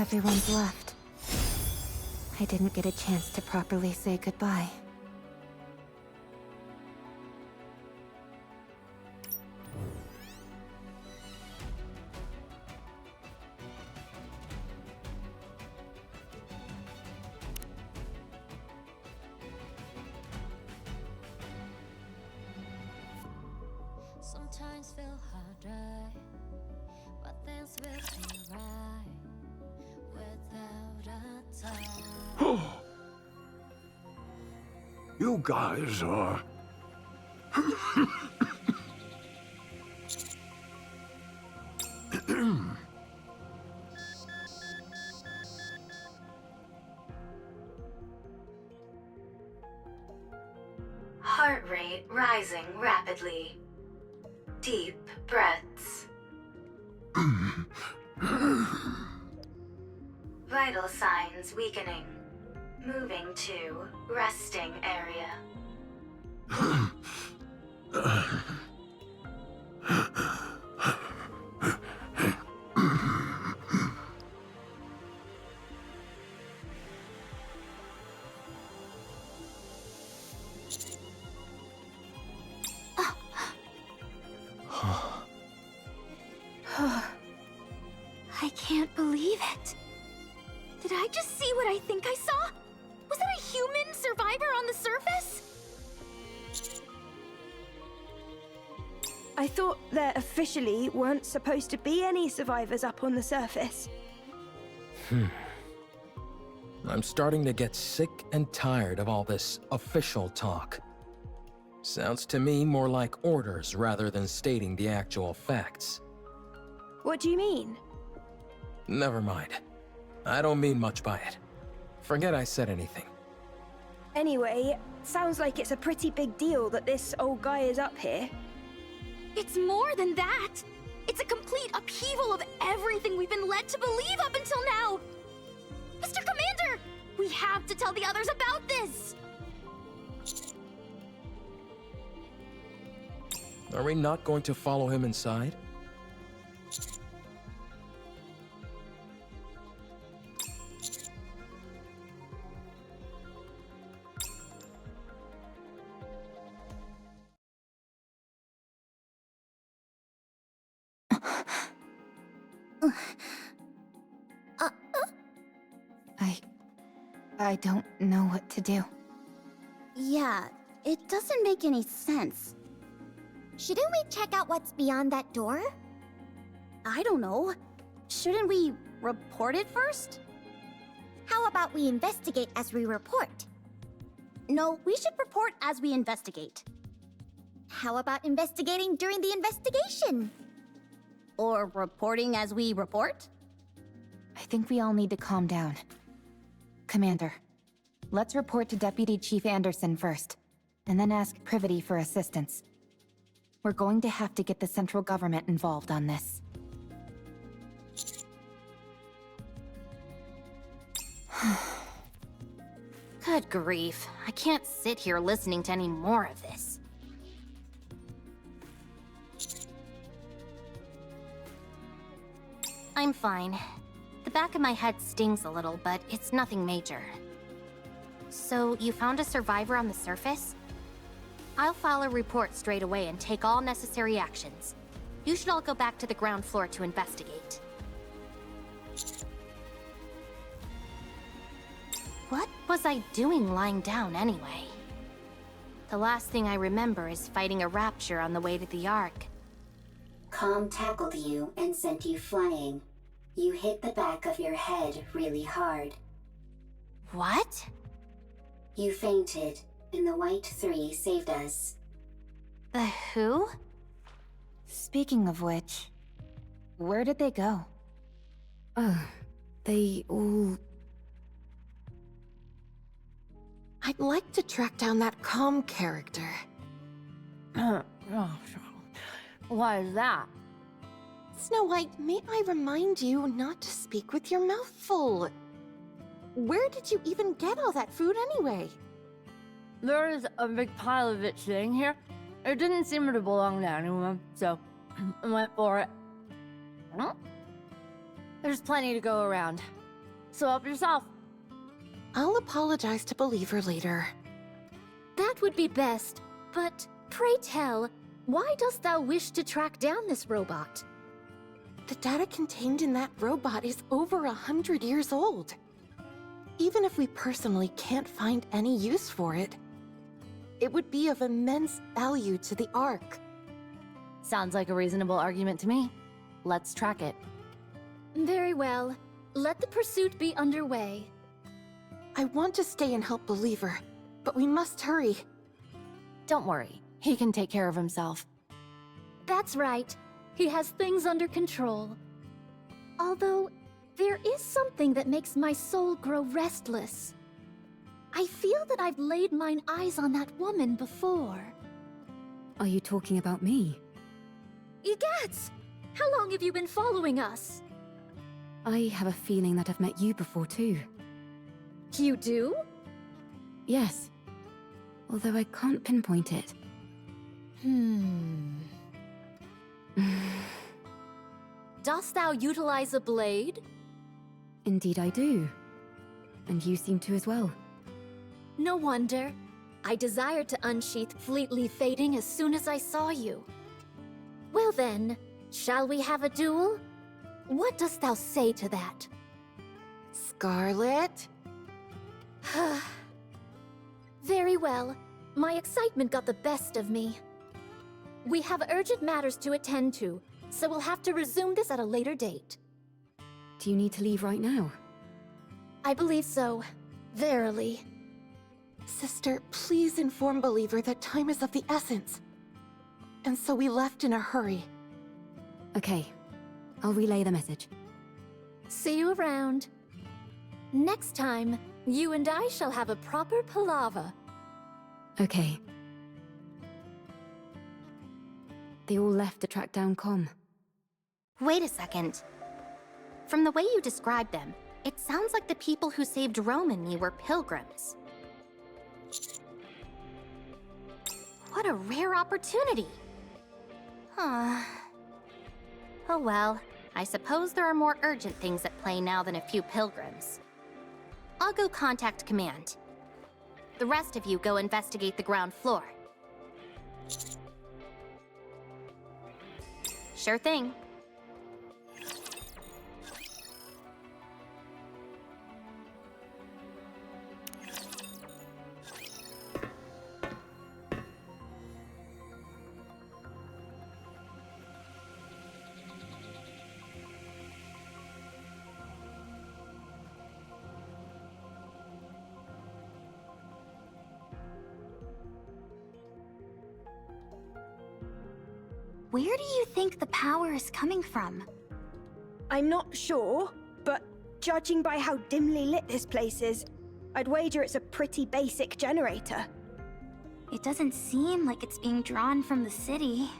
Everyone's left. I didn't get a chance to properly say goodbye. Sometimes feel harder, but things will be right without a doubt. You guys are... Heart rate rising rapidly. Deep breaths. Vital signs weakening. Moving to resting area. I can't believe it. Did I just see what I think I saw? Was that a human survivor on the surface? I thought there officially weren't supposed to be any survivors up on the surface. I'm starting to get sick and tired of all this official talk. Sounds to me more like orders rather than stating the actual facts. What do you mean? Never mind. I don't mean much by it. Forget I said anything. Anyway, sounds like it's a pretty big deal that this old guy is up here. It's more than that. It's a complete upheaval of everything we've been led to believe up until now. Mr. Commander, we have to tell the others about this. Are we not going to follow him inside? I don't know what to do. Yeah, it doesn't make any sense. Shouldn't we check out what's beyond that door? I don't know. Shouldn't we report it first? How about we investigate as we report? No, we should report as we investigate. How about investigating during the investigation? Or reporting as we report? I think we all need to calm down. Commander, let's report to Deputy Chief Anderson first, and then ask Privity for assistance. We're going to have to get the central government involved on this. Good grief. I can't sit here listening to any more of this. I'm fine. The back of my head stings a little, but it's nothing major. So, you found a survivor on the surface? I'll file a report straight away and take all necessary actions. You should all go back to the ground floor to investigate. What was I doing lying down anyway? The last thing I remember is fighting a rapture on the way to the Ark. Com tackled you and sent you flying. You hit the back of your head really hard. What? You fainted, and the White Three saved us. The who? Speaking of which, where did they go? They all... I'd like to track down that calm character. Why is that? Snow White, may I remind you not to speak with your mouth full? Where did you even get all that food anyway? There is a big pile of it sitting here. It didn't seem to belong to anyone, so I went for it. There's plenty to go around. So help yourself. I'll apologize to Believer later. That would be best, but pray tell, why dost thou wish to track down this robot? The data contained in that robot is over 100 years old. Even if we personally can't find any use for it, it would be of immense value to the Ark. Sounds like a reasonable argument to me. Let's track it. Very well. Let the pursuit be underway. I want to stay and help Believer, but we must hurry. Don't worry. He can take care of himself. That's right. He has things under control. Although, there is something that makes my soul grow restless. I feel that I've laid mine eyes on that woman before. Are you talking about me? Egads! How long have you been following us? I have a feeling that I've met you before too. You do? Yes. Although I can't pinpoint it. Dost thou utilize a blade? Indeed I do. And you seem to as well. No wonder. I desired to unsheath Fleetly Fading as soon as I saw you. Well then, shall we have a duel? What dost thou say to that? Scarlet? Very well. My excitement got the best of me. We have urgent matters to attend to, so we'll have to resume this at a later date. Do you need to leave right now? I believe so. Verily. Sister, please inform Believer that time is of the essence. And so we left in a hurry. Okay. I'll relay the message. See you around. Next time, you and I shall have a proper palaver. Okay. They all left to track down Com. Wait a second. From the way you described them, it sounds like the people who saved Rome and me were pilgrims. What a rare opportunity! Huh. Oh well, I suppose there are more urgent things at play now than a few pilgrims. I'll go contact Command. The rest of you go investigate the ground floor. Sure thing. Where do you think the power is coming from? I'm not sure, but judging by how dimly lit this place is, I'd wager it's a pretty basic generator. It doesn't seem like it's being drawn from the city.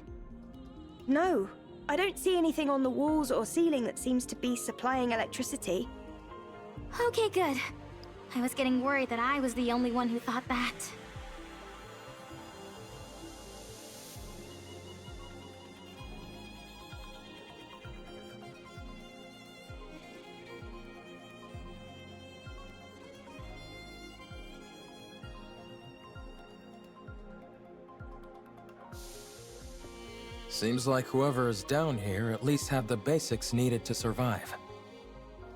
No, I don't see anything on the walls or ceiling that seems to be supplying electricity. Okay, good. I was getting worried that I was the only one who thought that. Seems like whoever is down here at least have the basics needed to survive.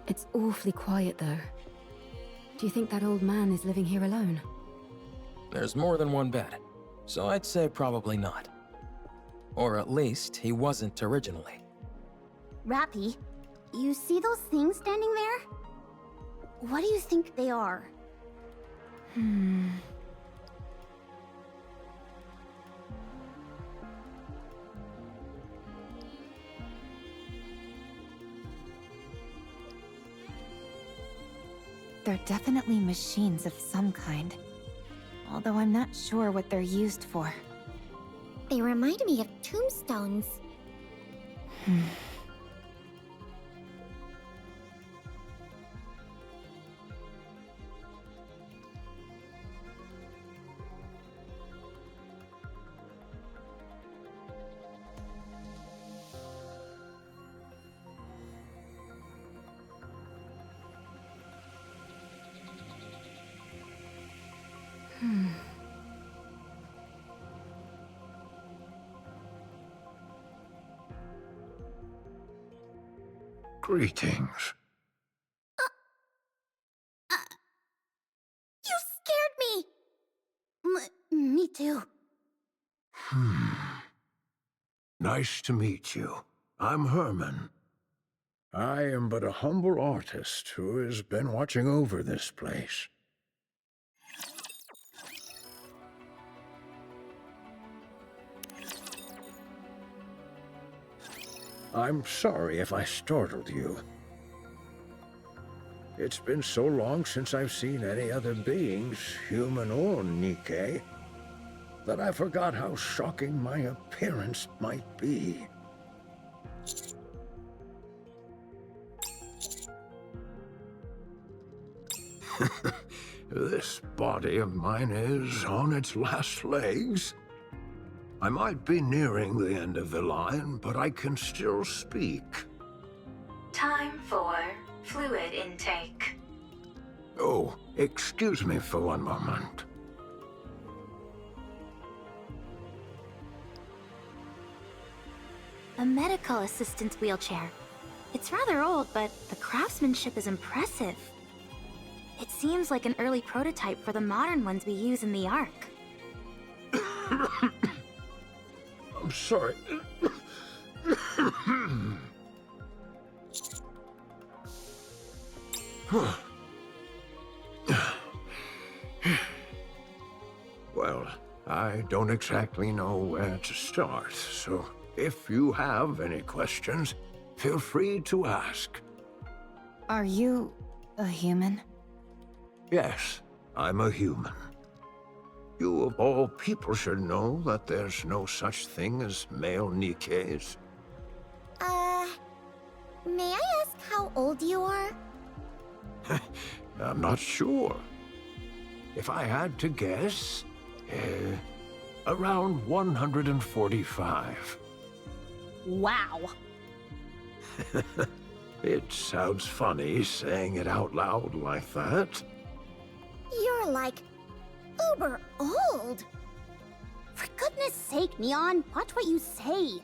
It's awfully quiet though. Do you think that old man is living here alone? There's more than one bed, so I'd say probably not. Or at least he wasn't originally. Rappy, you see those things standing there? What do you think they are? They're definitely machines of some kind. Although I'm not sure what they're used for. They remind me of tombstones. Greetings. You scared me! Me too. Nice to meet you. I'm Herman. I am but a humble artist who has been watching over this place. I'm sorry if I startled you. It's been so long since I've seen any other beings, human or NIKKE, that I forgot how shocking my appearance might be. This body of mine is on its last legs. I might be nearing the end of the line, but I can still speak. Time for fluid intake. Oh, excuse me for one moment. A medical assistant's wheelchair. It's rather old, but the craftsmanship is impressive. It seems like an early prototype for the modern ones we use in the Ark. I'm sorry. Well, I don't exactly know where to start, so if you have any questions, feel free to ask. Are you a human? Yes, I'm a human. You of all people should know that there's no such thing as male NIKKEs. May I ask how old you are? I'm not sure. If I had to guess, around 145. Wow. It sounds funny saying it out loud like that. You're like uber old. For goodness sake, Neon, watch what you say.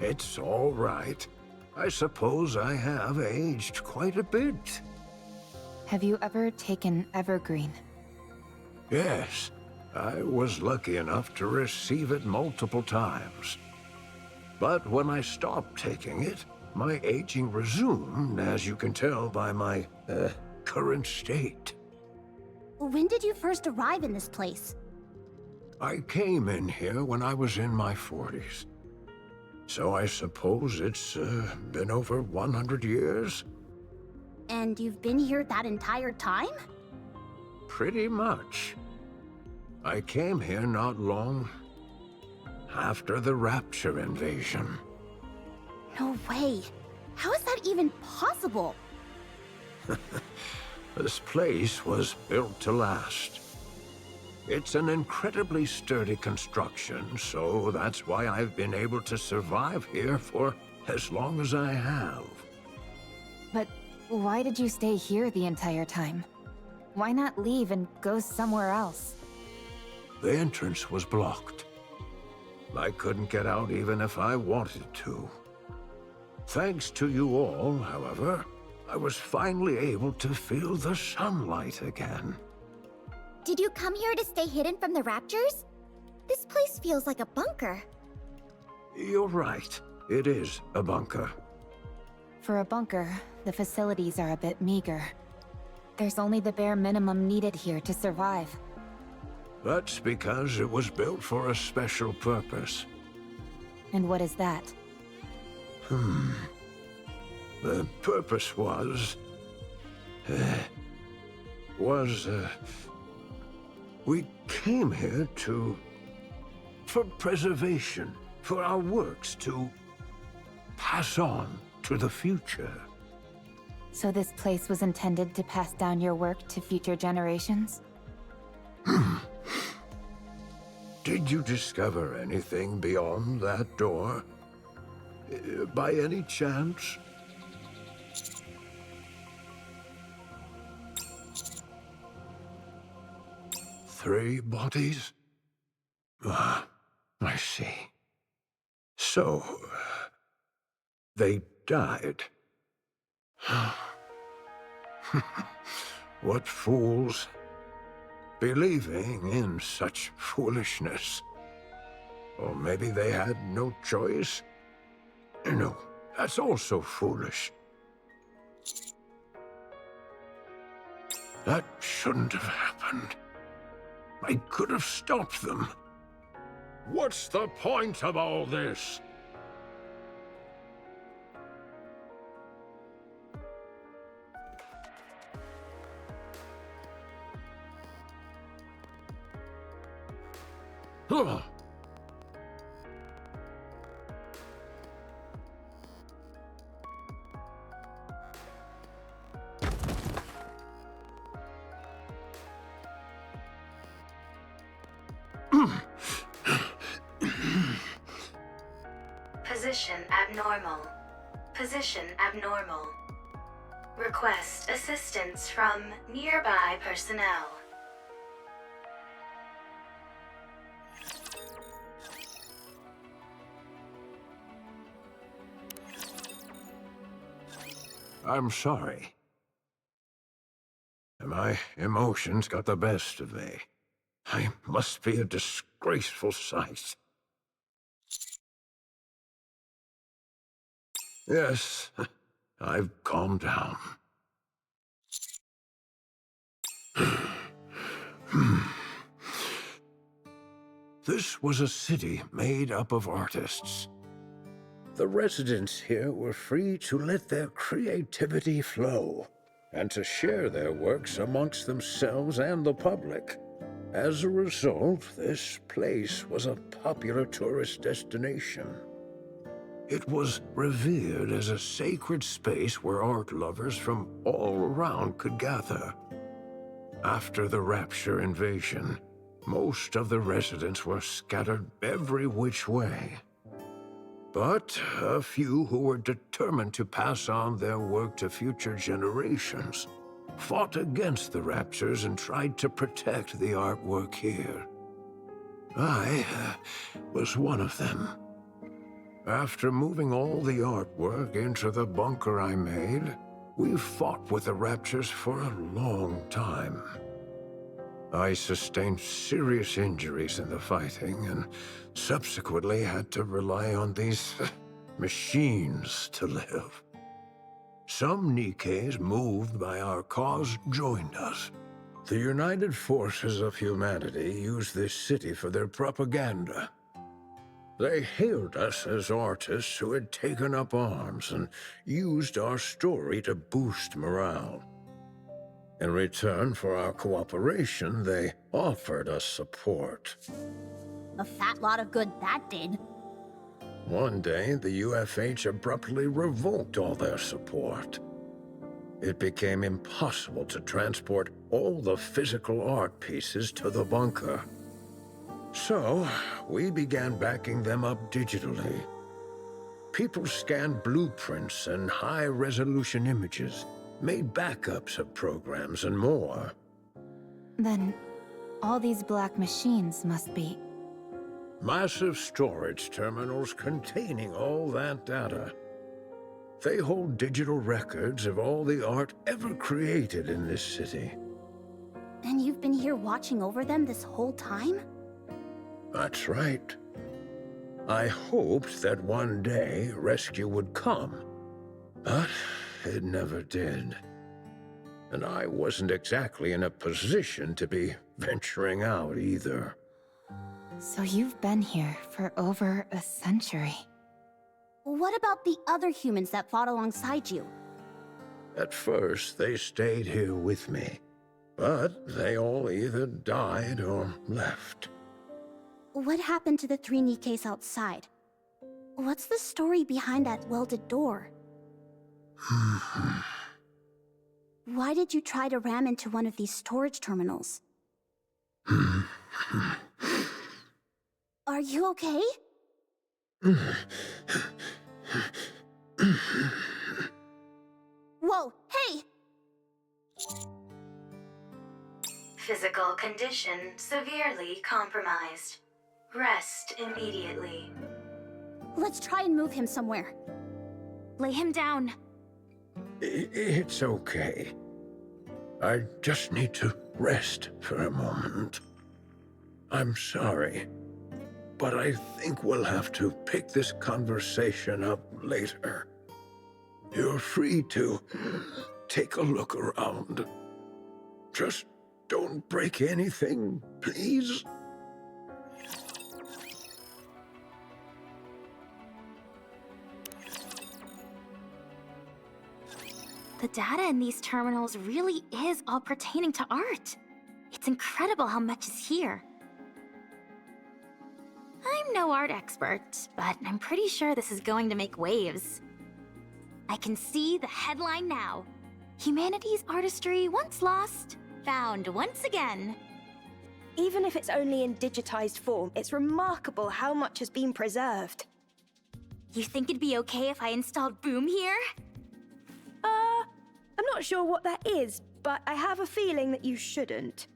It's all right. I suppose I have aged quite a bit. Have you ever taken Evergreen? Yes, I was lucky enough to receive it multiple times. But when I stopped taking it, my aging resumed, as you can tell by my, current state. When did you first arrive in this place? I came in here when I was in my 40s. So I suppose it's, been over 100 years? And you've been here that entire time? Pretty much. I came here not long after the Rapture invasion. No way. How is that even possible? This place was built to last. It's an incredibly sturdy construction, so that's why I've been able to survive here for as long as I have. But why did you stay here the entire time? Why not leave and go somewhere else? The entrance was blocked. I couldn't get out even if I wanted to. Thanks to you all, however, I was finally able to feel the sunlight again. Did you come here to stay hidden from the raptures? This place feels like a bunker. You're right. It is a bunker. For a bunker, the facilities are a bit meager. There's only the bare minimum needed here to survive. That's because it was built for a special purpose. And what is that? The purpose was... we came here for preservation, for our works to pass on to the future. So this place was intended to pass down your work to future generations? Did you discover anything beyond that door? By any chance? Three bodies? Ah, I see. So, they died. What fools, believing in such foolishness. Or maybe they had no choice? No, that's also foolish. That shouldn't have happened. I could have stopped them. What's the point of all this? Ugh. Position abnormal. Position abnormal. Request assistance from nearby personnel. I'm sorry. My emotions got the best of me. I must be a disgraceful sight. Yes, I've calmed down. This was a city made up of artists. The residents here were free to let their creativity flow and to share their works amongst themselves and the public. As a result, this place was a popular tourist destination. It was revered as a sacred space where art lovers from all around could gather. After the Rapture invasion, most of the residents were scattered every which way. But a few who were determined to pass on their work to future generations fought against the raptures and tried to protect the artwork here. I was one of them. After moving all the artwork into the bunker I made, we fought with the raptures for a long time. I sustained serious injuries in the fighting and subsequently had to rely on these machines to live. Some NIKKEs moved by our cause joined us. The United Forces of Humanity used this city for their propaganda. They hailed us as artists who had taken up arms and used our story to boost morale. In return for our cooperation, they offered us support. A fat lot of good that did. One day, the UFH abruptly revoked all their support. It became impossible to transport all the physical art pieces to the bunker. So, we began backing them up digitally. People scanned blueprints and high-resolution images, made backups of programs and more. Then, all these black machines must be... Massive storage terminals containing all that data. They hold digital records of all the art ever created in this city. And you've been here watching over them this whole time? That's right. I hoped that one day rescue would come, but it never did. And I wasn't exactly in a position to be venturing out either. So you've been here for over a century. What about the other humans that fought alongside you? At first, they stayed here with me, but they all either died or left. What happened to the 3 NIKKEs outside? What's the story behind that welded door? Why did you try to ram into one of these storage terminals? Are you okay? Whoa, hey! Physical condition severely compromised. Rest immediately. Let's try and move him somewhere. Lay him down. It's okay. I just need to rest for a moment. I'm sorry, but I think we'll have to pick this conversation up later. You're free to take a look around. Just don't break anything, please. The data in these terminals really is all pertaining to art. It's incredible how much is here. I'm no art expert, but I'm pretty sure this is going to make waves. I can see the headline now. Humanity's artistry once lost, found once again. Even if it's only in digitized form, it's remarkable how much has been preserved. You think it'd be okay if I installed Boom here? I'm not sure what that is, but I have a feeling that you shouldn't.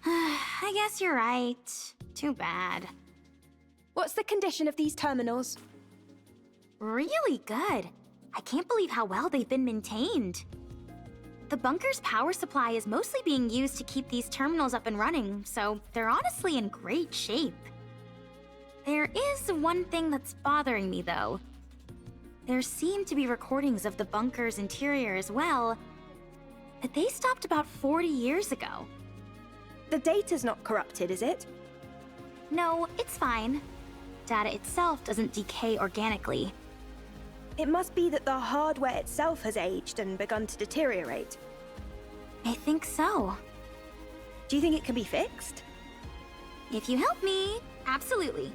I guess you're right. Too bad. What's the condition of these terminals? Really good. I can't believe how well they've been maintained. The bunker's power supply is mostly being used to keep these terminals up and running, so they're honestly in great shape. There is one thing that's bothering me, though. There seem to be recordings of the bunker's interior as well, but they stopped about 40 years ago. The data's not corrupted, is it? No, it's fine. Data itself doesn't decay organically. It must be that the hardware itself has aged and begun to deteriorate. I think so. Do you think it can be fixed? If you help me, absolutely.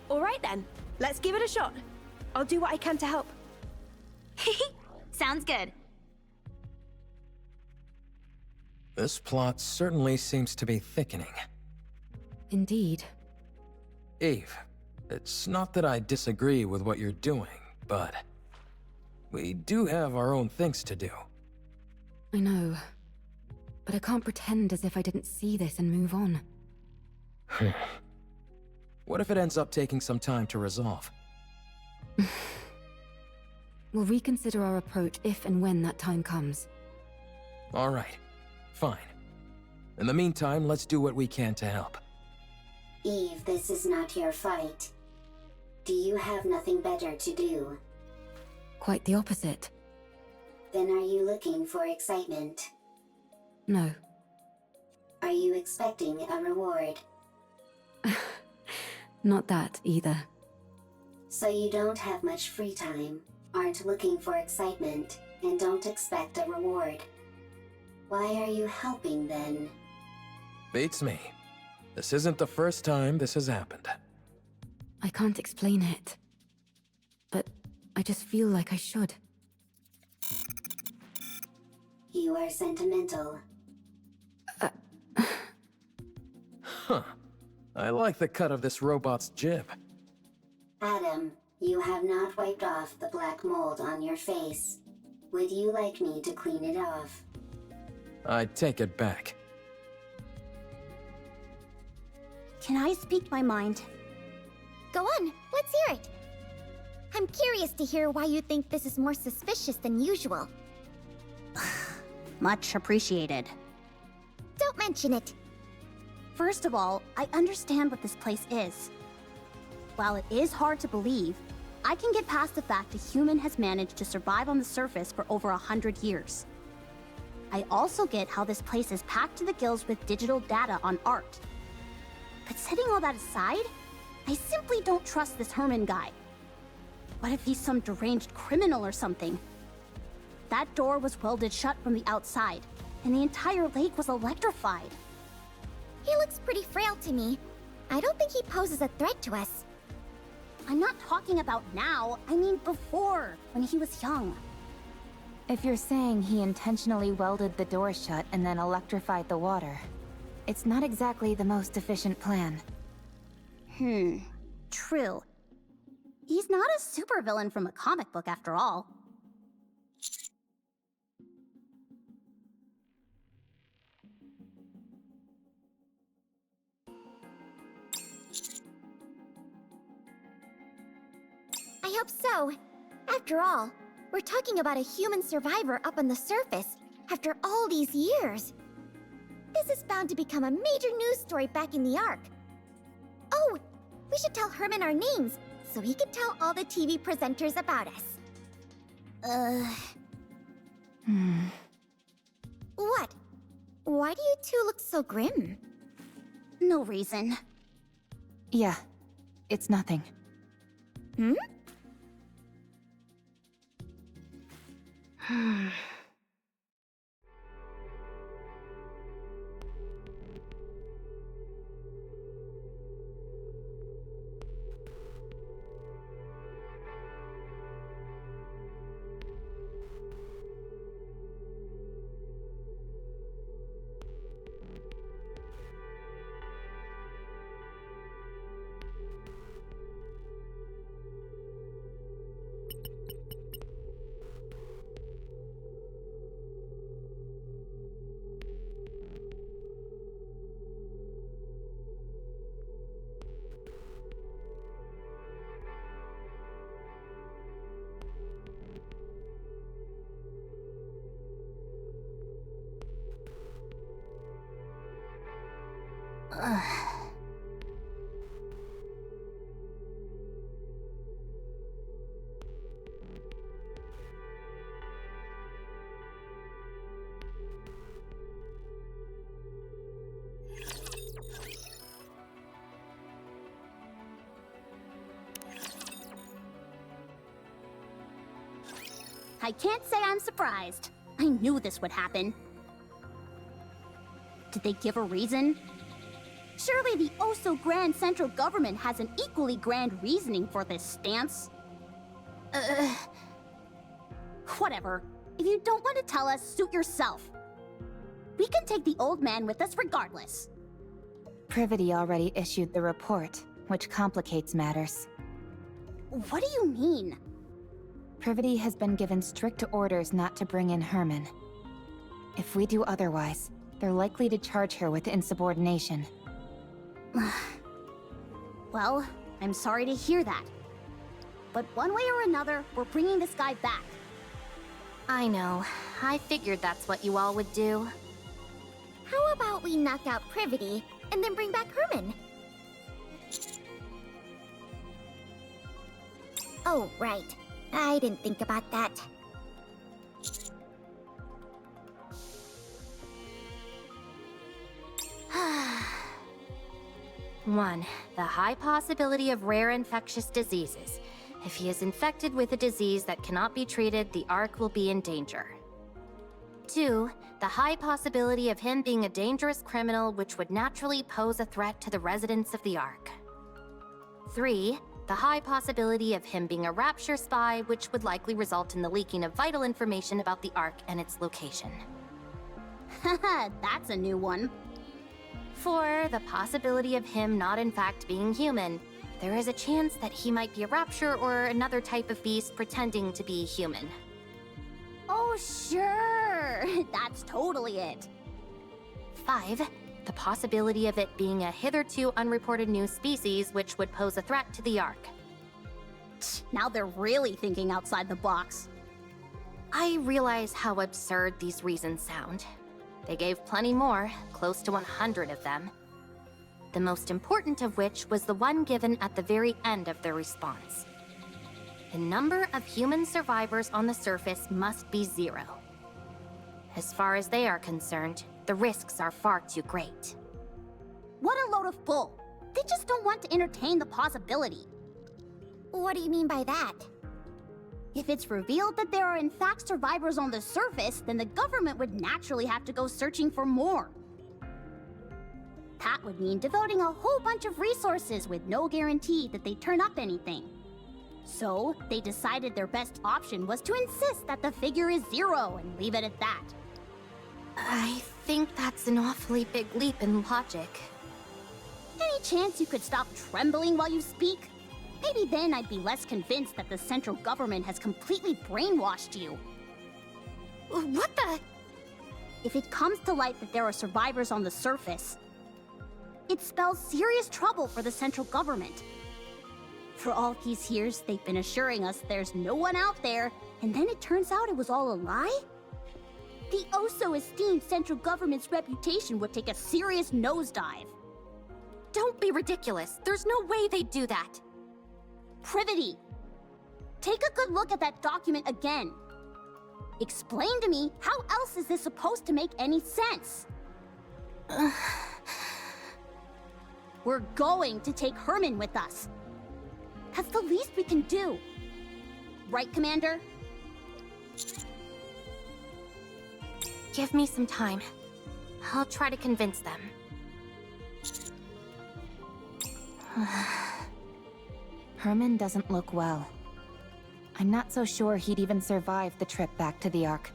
All right then, let's give it a shot. I'll do what I can to help. Sounds good. This plot certainly seems to be thickening. Indeed. Eve, it's not that I disagree with what you're doing, but we do have our own things to do. I know. But I can't pretend as if I didn't see this and move on. What if it ends up taking some time to resolve? We'll reconsider our approach if and when that time comes. All right, fine. In the meantime, let's do what we can to help. Eve, this is not your fight. Do you have nothing better to do? Quite the opposite. Then are you looking for excitement? No. Are you expecting a reward? Not that either. So you don't have much free time, aren't looking for excitement, and don't expect a reward. Why are you helping then? Beats me. This isn't the first time this has happened. I can't explain it. But I just feel like I should. You are sentimental. Huh. I like the cut of this robot's jib. Adam, you have not wiped off the black mold on your face. Would you like me to clean it off? I take it back. Can I speak my mind? Go on, let's hear it. I'm curious to hear why you think this is more suspicious than usual. Much appreciated. Don't mention it. First of all, I understand what this place is. While it is hard to believe, I can get past the fact a human has managed to survive on the surface for over 100 years. I also get how this place is packed to the gills with digital data on art. But setting all that aside, I simply don't trust this Herman guy. What if he's some deranged criminal or something? That door was welded shut from the outside, and the entire lake was electrified. He looks pretty frail to me. I don't think he poses a threat to us. I'm not talking about now, I mean before, when he was young. If you're saying he intentionally welded the door shut and then electrified the water, it's not exactly the most efficient plan. True. He's not a supervillain from a comic book after all. I hope so. After all, we're talking about a human survivor up on the surface after all these years. This is bound to become a major news story back in the Ark. Oh, we should tell Herman our names so he can tell all the TV presenters about us. What? Why do you two look so grim? No reason. Yeah, it's nothing. Hmm? I can't say I'm surprised. I knew this would happen. Did they give a reason? Surely the oh-so-grand central government has an equally grand reasoning for this stance. Whatever. If you don't want to tell us, suit yourself. We can take the old man with us regardless. Privity already issued the report, which complicates matters. What do you mean? Privity has been given strict orders not to bring in Herman. If we do otherwise, they're likely to charge her with insubordination. Well, I'm sorry to hear that. But one way or another, we're bringing this guy back. I know. I figured that's what you all would do. How about we knock out Privity and then bring back Herman? Oh, right. I didn't think about that. One, the high possibility of rare infectious diseases. If he is infected with a disease that cannot be treated, the Ark will be in danger. 2, the high possibility of him being a dangerous criminal which would naturally pose a threat to the residents of the Ark. 3, the high possibility of him being a rapture spy which would likely result in the leaking of vital information about the Ark and its location. Haha, that's a new one. 4, the possibility of him not in fact being human. There is a chance that he might be a rapture or another type of beast pretending to be human. Oh, sure. That's totally it. 5, the possibility of it being a hitherto unreported new species which would pose a threat to the Ark. Now they're really thinking outside the box. I realize how absurd these reasons sound. They gave plenty more, close to 100 of them. The most important of which was the one given at the very end of their response. The number of human survivors on the surface must be 0. As far as they are concerned, the risks are far too great. What a load of bull! They just don't want to entertain the possibility. What do you mean by that? If it's revealed that there are in fact survivors on the surface, then the government would naturally have to go searching for more. That would mean devoting a whole bunch of resources with no guarantee that they turn up anything. So, they decided their best option was to insist that the figure is 0 and leave it at that. I think that's an awfully big leap in logic. Any chance you could stop trembling while you speak? Maybe then I'd be less convinced that the central government has completely brainwashed you. What the? If it comes to light that there are survivors on the surface, it spells serious trouble for the central government. For all these years, they've been assuring us there's no one out there, and then it turns out it was all a lie? The oh-so-esteemed central government's reputation would take a serious nosedive. Don't be ridiculous. There's no way they'd do that. Privity! Take a good look at that document again. Explain to me, how else is this supposed to make any sense? We're going to take Herman with us. That's the least we can do. Right, Commander? Give me some time. I'll try to convince them. Herman doesn't look well. I'm not so sure he'd even survive the trip back to the Ark.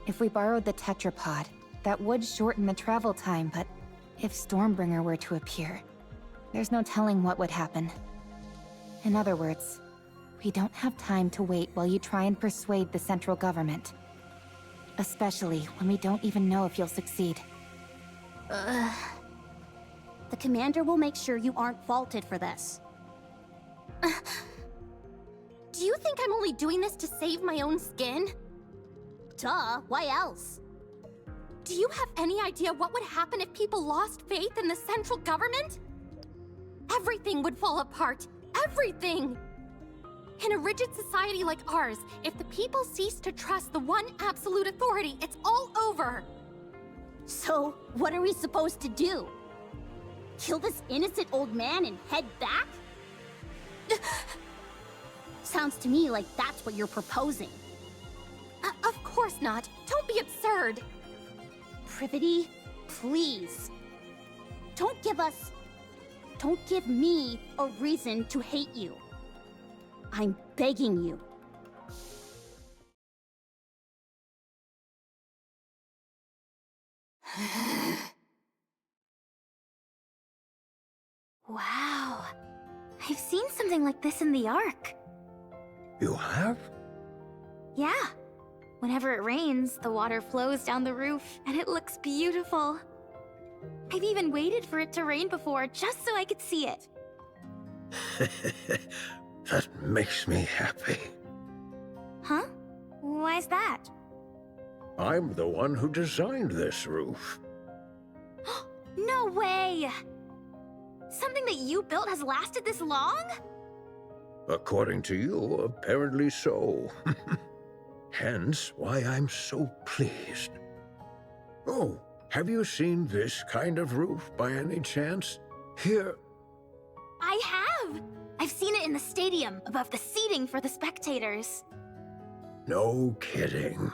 If we borrowed the tetrapod, that would shorten the travel time, but if Stormbringer were to appear, there's no telling what would happen. In other words, we don't have time to wait while you try and persuade the central government. Especially when we don't even know if you'll succeed. The Commander will make sure you aren't faulted for this. Do you think I'm only doing this to save my own skin? Duh, why else? Do you have any idea what would happen if people lost faith in the central government? Everything would fall apart. Everything! In a rigid society like ours, if the people cease to trust the one absolute authority, it's all over! So, what are we supposed to do? Kill this innocent old man and head back? Sounds to me like that's what you're proposing. Of course not. Don't be absurd. Privity, please. Don't give me a reason to hate you. I'm begging you. Wow. I've seen something like this in the Ark. You have? Yeah. Whenever it rains, the water flows down the roof, and it looks beautiful. I've even waited for it to rain before, just so I could see it. That makes me happy. Huh? Why's that? I'm the one who designed this roof. No way! Something that you built has lasted this long? According to you, apparently so. Hence why I'm so pleased. Oh, have you seen this kind of roof by any chance? Here... I have! I've seen it in the stadium, above the seating for the spectators. No kidding.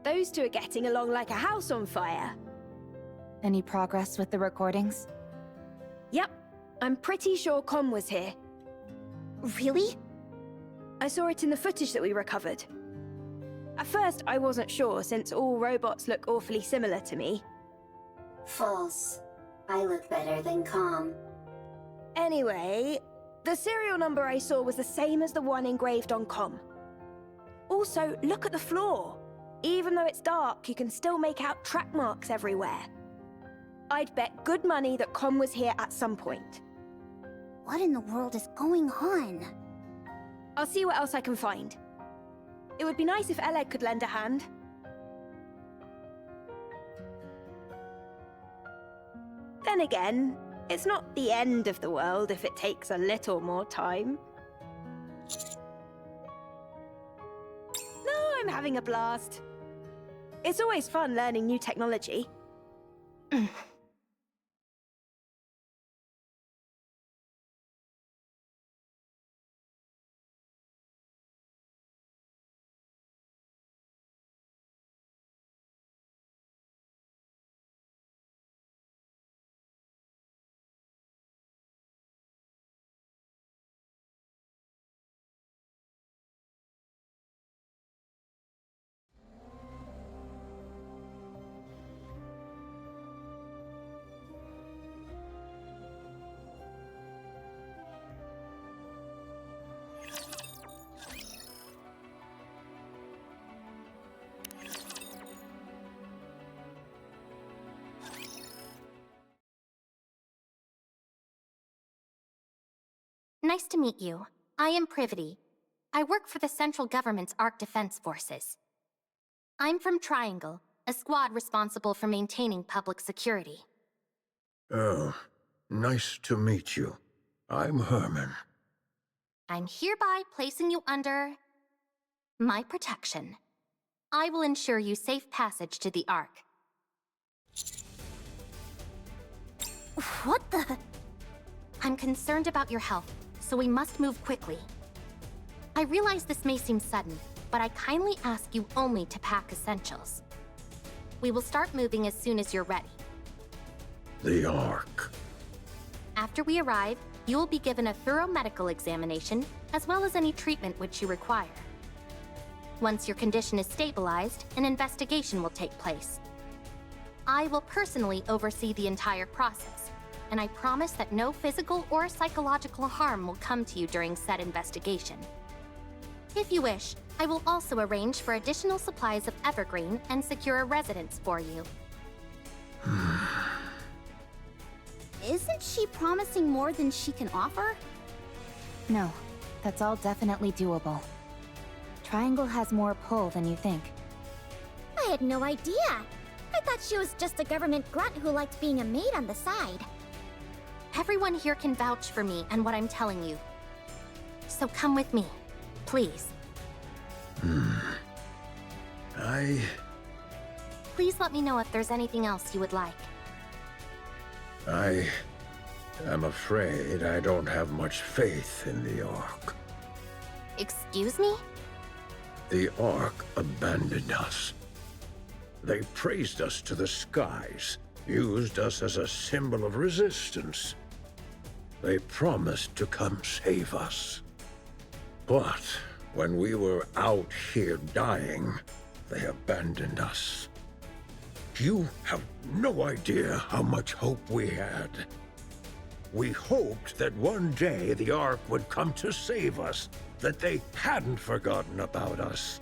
Those two are getting along like a house on fire. Any progress with the recordings? Yep, I'm pretty sure Com was here. Really? I saw it in the footage that we recovered. At first, I wasn't sure, since all robots look awfully similar to me. False. I look better than Com. Anyway, the serial number I saw was the same as the one engraved on Com. Also, look at the floor. Even though it's dark, you can still make out track marks everywhere. I'd bet good money that Com was here at some point. What in the world is going on? I'll see what else I can find. It would be nice if Oleg could lend a hand. Then again, it's not the end of the world if it takes a little more time. No, I'm having a blast. It's always fun learning new technology. Nice to meet you. I am Privity. I work for the central government's Ark Defense Forces. I'm from Triangle, a squad responsible for maintaining public security. Oh, nice to meet you. I'm Herman. I'm hereby placing you under my protection. I will ensure you safe passage to the Ark. What the? I'm concerned about your health, so we must move quickly. I realize this may seem sudden, but I kindly ask you only to pack essentials. We will start moving as soon as you're ready. The Ark. After we arrive, you will be given a thorough medical examination, as well as any treatment which you require. Once your condition is stabilized, an investigation will take place. I will personally oversee the entire process, and I promise that no physical or psychological harm will come to you during said investigation. If you wish, I will also arrange for additional supplies of evergreen and secure a residence for you. Isn't she promising more than she can offer? No, that's all definitely doable. Triangle has more pull than you think. I had no idea. I thought she was just a government grunt who liked being a maid on the side. Everyone here can vouch for me and what I'm telling you. So come with me, please. Please let me know if there's anything else you would like. I am afraid I don't have much faith in the Ark. Excuse me? The Ark abandoned us. They praised us to the skies, used us as a symbol of resistance. They promised to come save us. But when we were out here dying, they abandoned us. You have no idea how much hope we had. We hoped that one day the Ark would come to save us, that they hadn't forgotten about us.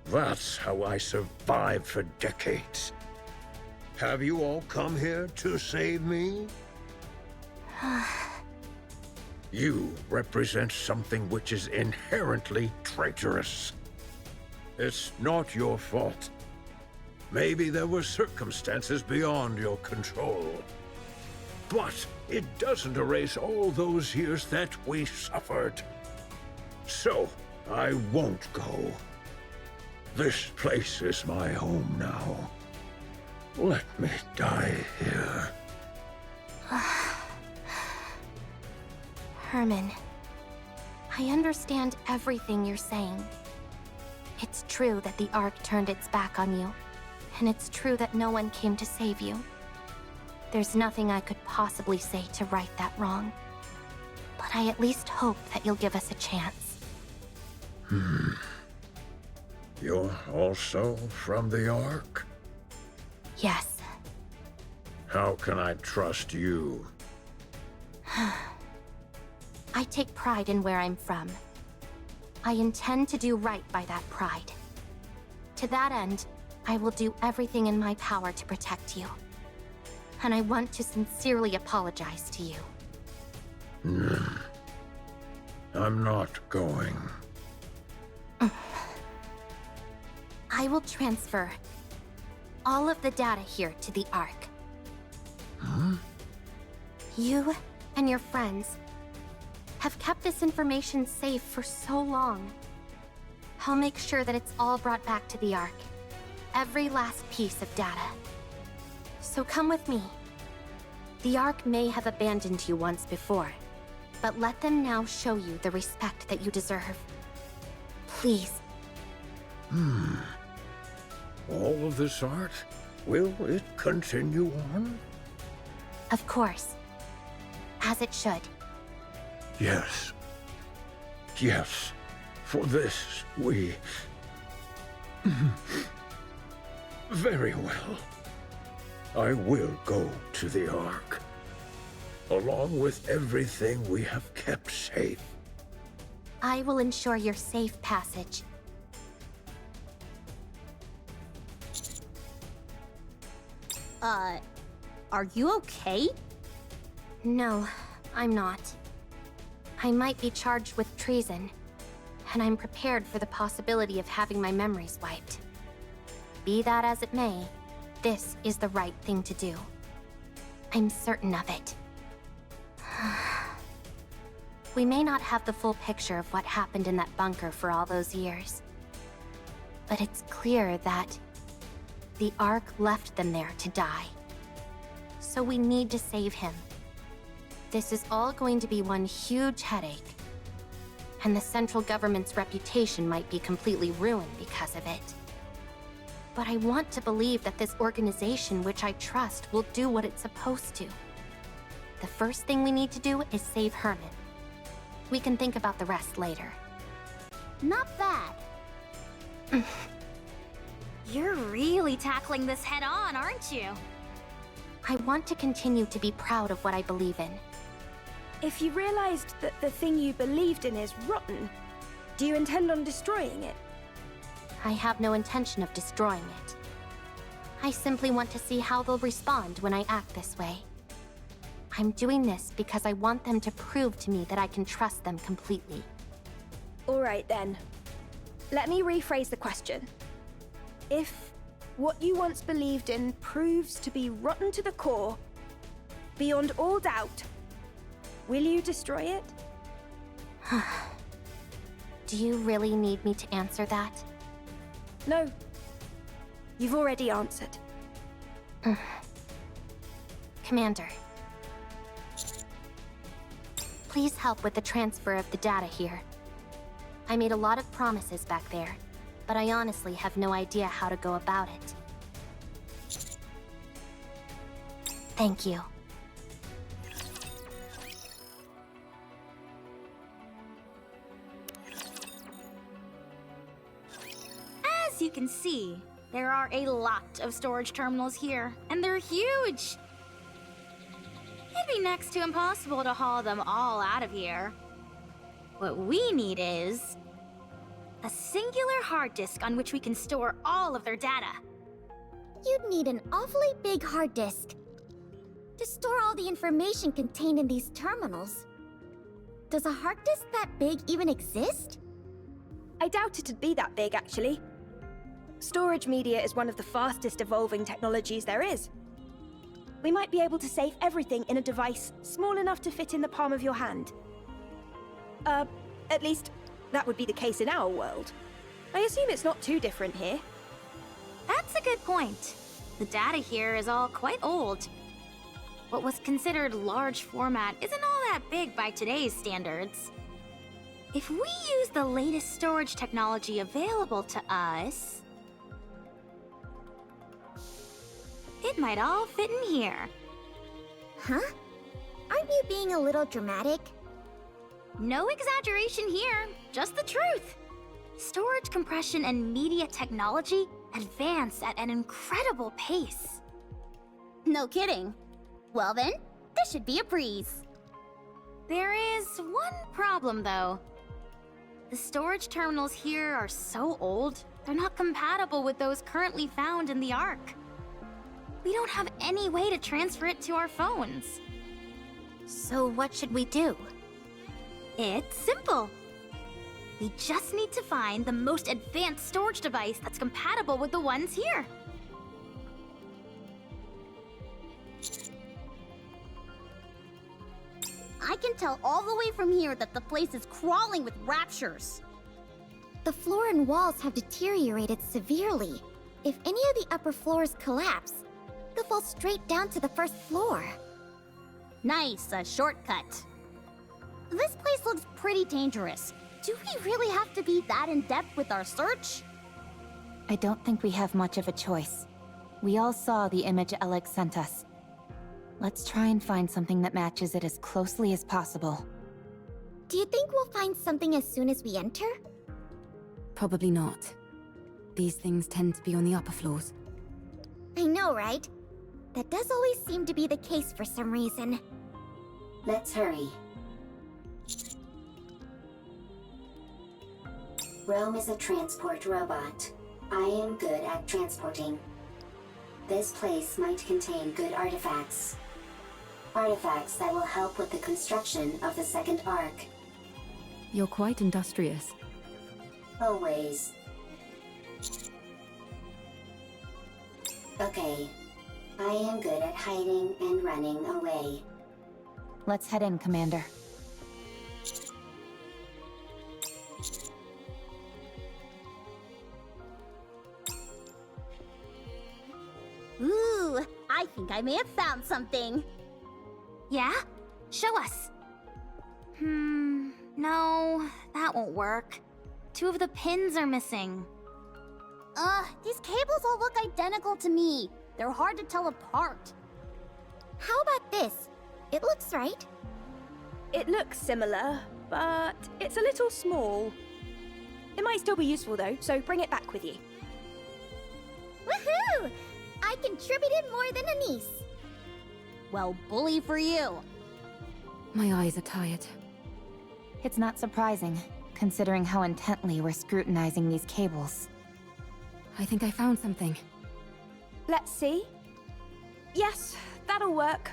That's how I survived for decades. Have you all come here to save me? You represent something which is inherently traitorous. It's not your fault. Maybe there were circumstances beyond your control. But it doesn't erase all those years that we suffered. So, I won't go. This place is my home now. Let me die here. Herman, I understand everything you're saying. It's true that the Ark turned its back on you, and it's true that no one came to save you. There's nothing I could possibly say to right that wrong. But I at least hope that you'll give us a chance. You're also from the Ark? Yes. How can I trust you? I take pride in where I'm from. I intend to do right by that pride. To that end, I will do everything in my power to protect you. And I want to sincerely apologize to you. I'm not going. I will transfer all of the data here to the Ark. You and your friends have kept this information safe for so long. I'll make sure that it's all brought back to the Ark. Every last piece of data. So come with me. The Ark may have abandoned you once before, but let them now show you the respect that you deserve. Please. All of this art? Will it continue on? Of course. As it should. Yes. Yes. For this, we... Very well. I will go to the Ark. Along with everything we have kept safe. I will ensure your safe passage. Are you okay? No, I'm not. I might be charged with treason, and I'm prepared for the possibility of having my memories wiped. Be that as it may, this is the right thing to do. I'm certain of it. We may not have the full picture of what happened in that bunker for all those years, but it's clear that the Ark left them there to die. So we need to save him. This is all going to be one huge headache, and the central government's reputation might be completely ruined because of it. But I want to believe that this organization, which I trust, will do what it's supposed to. The first thing we need to do is save Herman. We can think about the rest later. Not bad. You're really tackling this head on, aren't you? I want to continue to be proud of what I believe in. If you realized that the thing you believed in is rotten, do you intend on destroying it? I have no intention of destroying it. I simply want to see how they'll respond when I act this way. I'm doing this because I want them to prove to me that I can trust them completely. All right then. Let me rephrase the question. If what you once believed in proves to be rotten to the core, beyond all doubt, will you destroy it? Do you really need me to answer that? No. You've already answered. Commander. Please help with the transfer of the data here. I made a lot of promises back there, but I honestly have no idea how to go about it. Thank you. As you can see, there are a lot of storage terminals here, and they're huge. It'd be next to impossible to haul them all out of here. What we need is a singular hard disk on which we can store all of their data. You'd need an awfully big hard disk to store all the information contained in these terminals. Does a hard disk that big even exist? I doubt it'd be that big, actually. Storage media is one of the fastest evolving technologies there is. We might be able to save everything in a device small enough to fit in the palm of your hand. At least, that would be the case in our world. I assume it's not too different here. That's a good point. The data here is all quite old. What was considered large format isn't all that big by today's standards. If we use the latest storage technology available to us, it might all fit in here. Huh? Aren't you being a little dramatic? No exaggeration here, just the truth. Storage compression and media technology advance at an incredible pace. No kidding. Well then, this should be a breeze. There is one problem though. The storage terminals here are so old, they're not compatible with those currently found in the Ark. We don't have any way to transfer it to our phones. So what should we do? It's simple. We just need to find the most advanced storage device that's compatible with the ones here. I can tell all the way from here that the place is crawling with raptures. The floor and walls have deteriorated severely. If any of the upper floors collapse, they'll fall straight down to the first floor. Nice, a shortcut. This place looks pretty dangerous. Do we really have to be that in-depth with our search? I don't think we have much of a choice. We all saw the image Alex sent us. Let's try and find something that matches it as closely as possible. Do you think we'll find something as soon as we enter? Probably not. These things tend to be on the upper floors. I know, right? That does always seem to be the case for some reason. Let's hurry. Rome is a transport robot. I am good at transporting. This place might contain good artifacts. Artifacts that will help with the construction of the second Ark. You're quite industrious. Always. Okay. I am good at hiding and running away. Let's head in, Commander. Ooh, I think I may have found something. Yeah? Show us. No, that won't work. 2 of the pins are missing. These cables all look identical to me. They're hard to tell apart. How about this? It looks right. It looks similar, but it's a little small. It might still be useful though, so bring it back with you. Woohoo! I contributed more than a niece. Well, bully for you. My eyes are tired. It's not surprising, considering how intently we're scrutinizing these cables. I think I found something. Let's see. Yes, that'll work.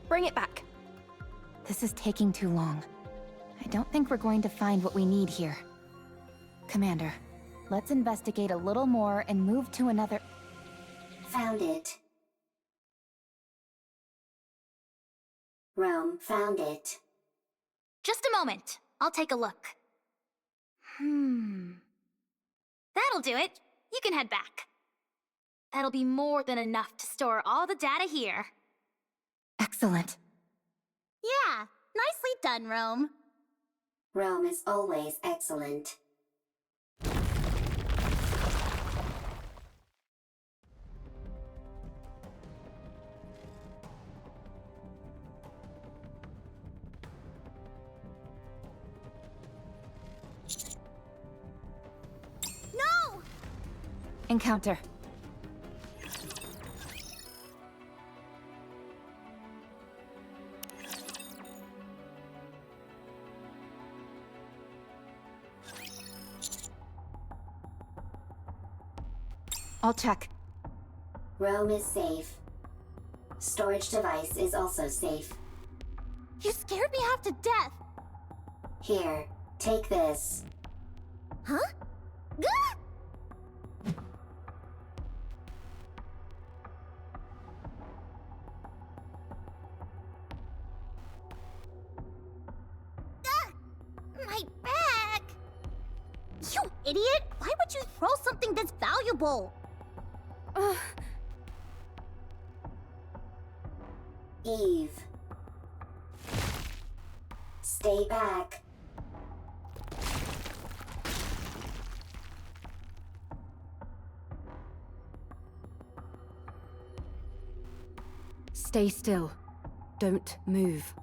Bring it back. This is taking too long. I don't think we're going to find what we need here. Commander, let's investigate a little more and move to another... Found it. Rome found it. Just a moment. I'll take a look. That'll do it. You can head back. That'll be more than enough to store all the data here. Excellent. Yeah, nicely done, Rome. Rome is always excellent. No! Encounter. I'll check. Rome is safe. Storage device is also safe. You scared me half to death. Here, take this. Huh? Gah! My bag! You idiot! Why would you throw something this valuable? Eve. Stay back. Stay still. Don't move.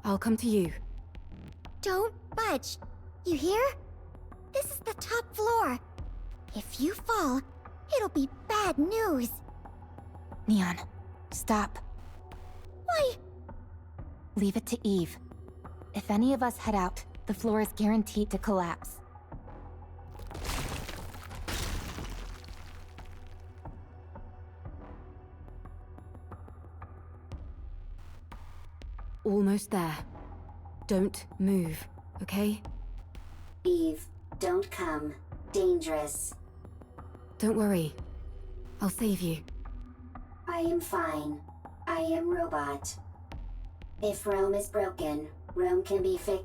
I'll come to you. Don't budge. You hear? This is the top floor. If you fall, it'll be bad news. Neon, stop. Why? Leave it to Eve. If any of us head out, the floor is guaranteed to collapse. Almost there. Don't move, okay? Eve, don't come. Dangerous. Don't worry. I'll save you. I am fine. I am robot. If Rome is broken, Rome can be fixed.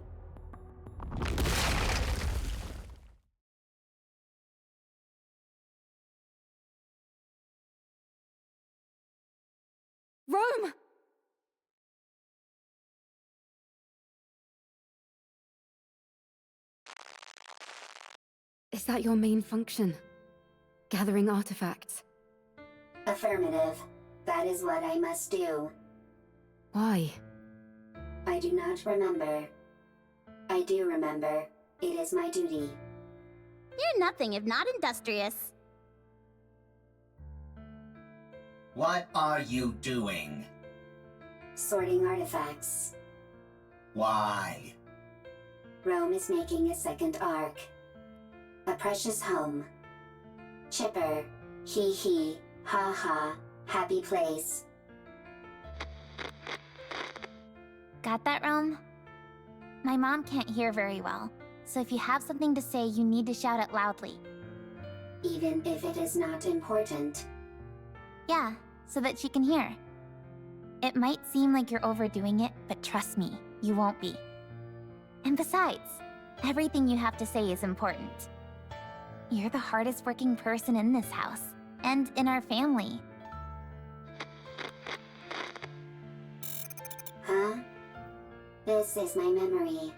Rome! Is that your main function? Gathering artifacts? Affirmative. That is what I must do. Why? I do not remember. I do remember. It is my duty. You're nothing if not industrious. What are you doing? Sorting artifacts. Why? Rome is making a second arc. A precious home. Chipper. Hee hee. Ha ha. Happy place. Got that, Rome? My mom can't hear very well, So if you have something to say, you need to shout it loudly. Even if it is not important. Yeah, so that she can hear. It might seem like you're overdoing it, but trust me, you won't be. And besides, everything you have to say is important. You're the hardest working person in this house, and in our family. Huh? This is my memory.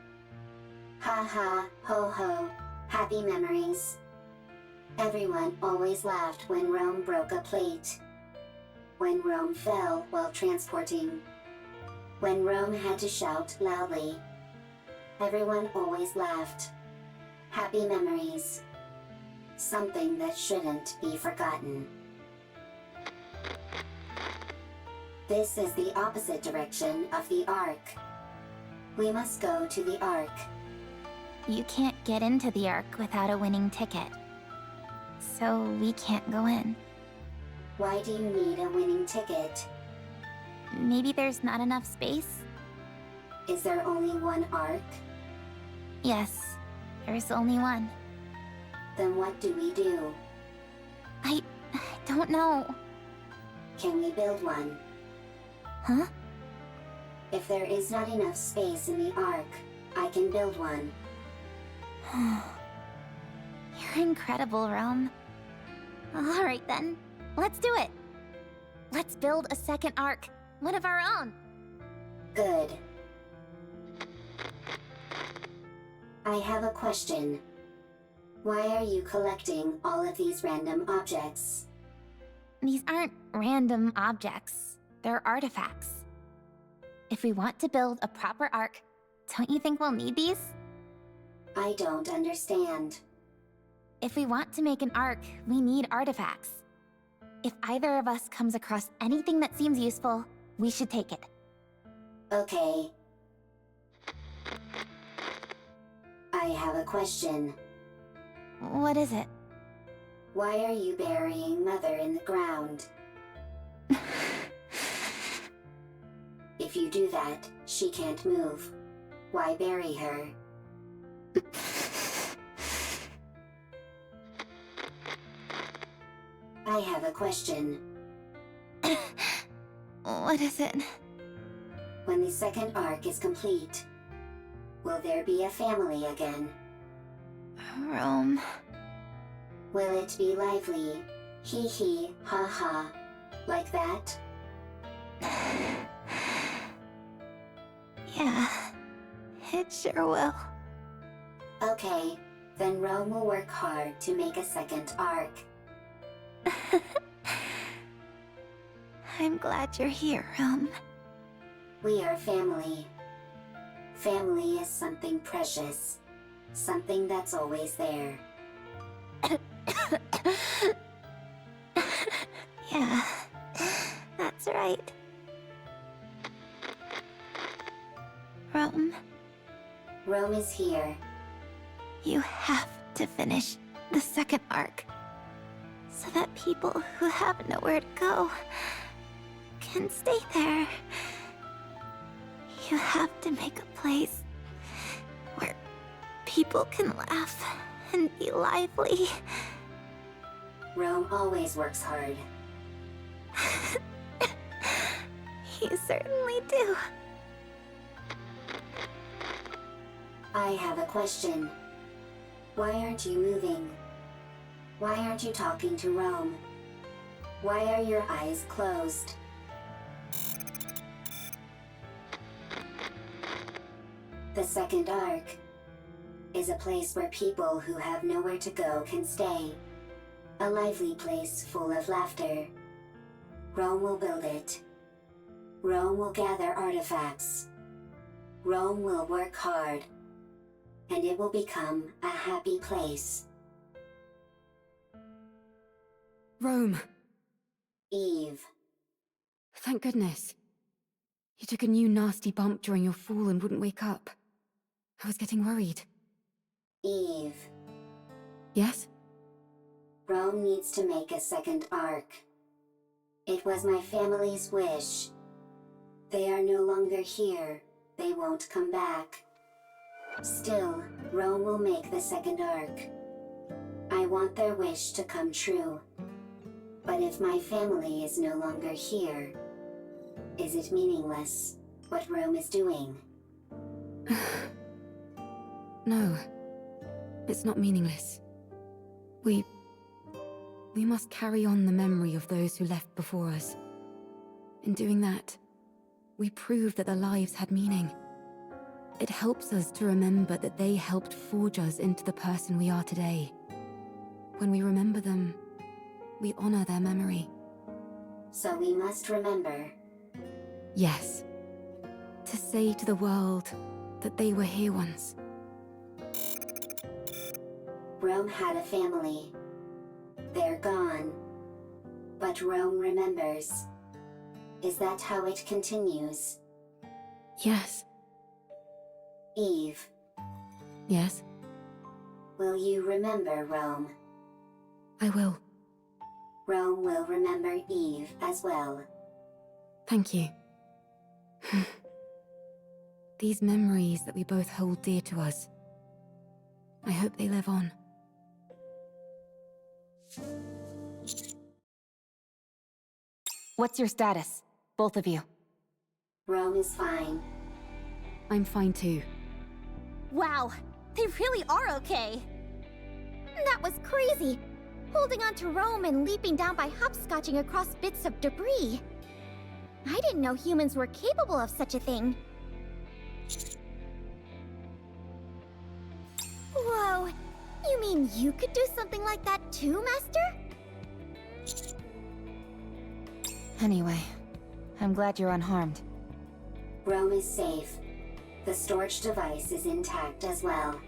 Ha ha, ho ho, happy memories. Everyone always laughed when Rome broke a plate. When Rome fell while transporting. When Rome had to shout loudly. Everyone always laughed. Happy memories. Something that shouldn't be forgotten. This is the opposite direction of the Ark. We must go to the Ark. You can't get into the Ark without a winning ticket. So we can't go in. Why do you need a winning ticket? Maybe there's not enough space? Is there only one Ark? Yes, there's only one. Then what do we do? I don't know. Can we build one? Huh? If there is not enough space in the Ark, I can build one. You're incredible, Rome. Alright then, let's do it. Let's build a second Ark, one of our own. Good. I have a question. Why are you collecting all of these random objects? These aren't random objects. They're artifacts. If we want to build a proper Ark, don't you think we'll need these? I don't understand. If we want to make an Ark, we need artifacts. If either of us comes across anything that seems useful, we should take it. Okay. I have a question. What is it? Why are you burying Mother in the ground? If you do that, she can't move. Why bury her? I have a question. What is it? When the second Ark is complete, will there be a family again? Rome. Will it be lively? Hee hee, ha ha. Like that? Yeah, it sure will. Okay, then Rome will work hard to make a second Ark. I'm glad you're here, Rome. We are family. Family is something precious. Something that's always there. Yeah, that's right. Rome. Rome is here. You have to finish the second Ark, so that people who have nowhere to go can stay there. You have to make a place where people can laugh and be lively. Rome always works hard. You certainly do. I have a question. Why aren't you moving? Why aren't you talking to Rome? Why are your eyes closed? The second Ark is a place where people who have nowhere to go can stay. A lively place full of laughter. Rome will build it. Rome will gather artifacts. Rome will work hard. And it will become a happy place. Rome. Eve. Thank goodness. You took a new nasty bump during your fall and wouldn't wake up. I was getting worried. Eve. Yes? Rome needs to make a second Ark. It was my family's wish. They are no longer here. They won't come back. Still, Rome will make the second arc. I want their wish to come true. But if my family is no longer here, is it meaningless, what Rome is doing? No, it's not meaningless. We must carry on the memory of those who left before us. In doing that, we prove that their lives had meaning. It helps us to remember that they helped forge us into the person we are today. When we remember them, we honor their memory. So we must remember. Yes. To say to the world that they were here once. Rome had a family. They're gone. But Rome remembers. Is that how it continues? Yes. Eve. Yes? Will you remember Rome? I will. Rome will remember Eve as well. Thank you. These memories that we both hold dear to us. I hope they live on. What's your status, both of you? Rome is fine. I'm fine too. Wow, they really are okay. That was crazy. Holding on to Rome and leaping down by hopscotching across bits of debris. I didn't know humans were capable of such a thing. Whoa, you mean you could do something like that too, Master? Anyway, I'm glad you're unharmed. Rome is safe. The storage device is intact as well.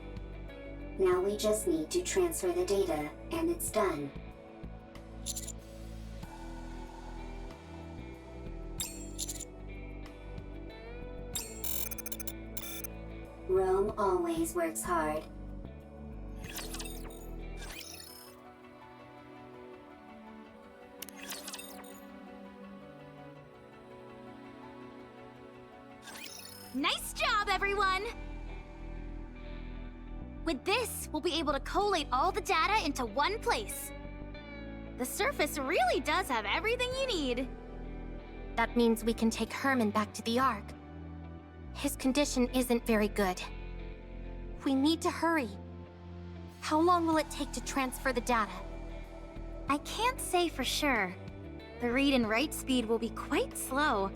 Now we just need to transfer the data, and it's done. Rome always works hard. Nice job, everyone! With this, we'll be able to collate all the data into one place. The surface really does have everything you need. That means we can take Herman back to the Ark. His condition isn't very good. We need to hurry. How long will it take to transfer the data? I can't say for sure. The read and write speed will be quite slow.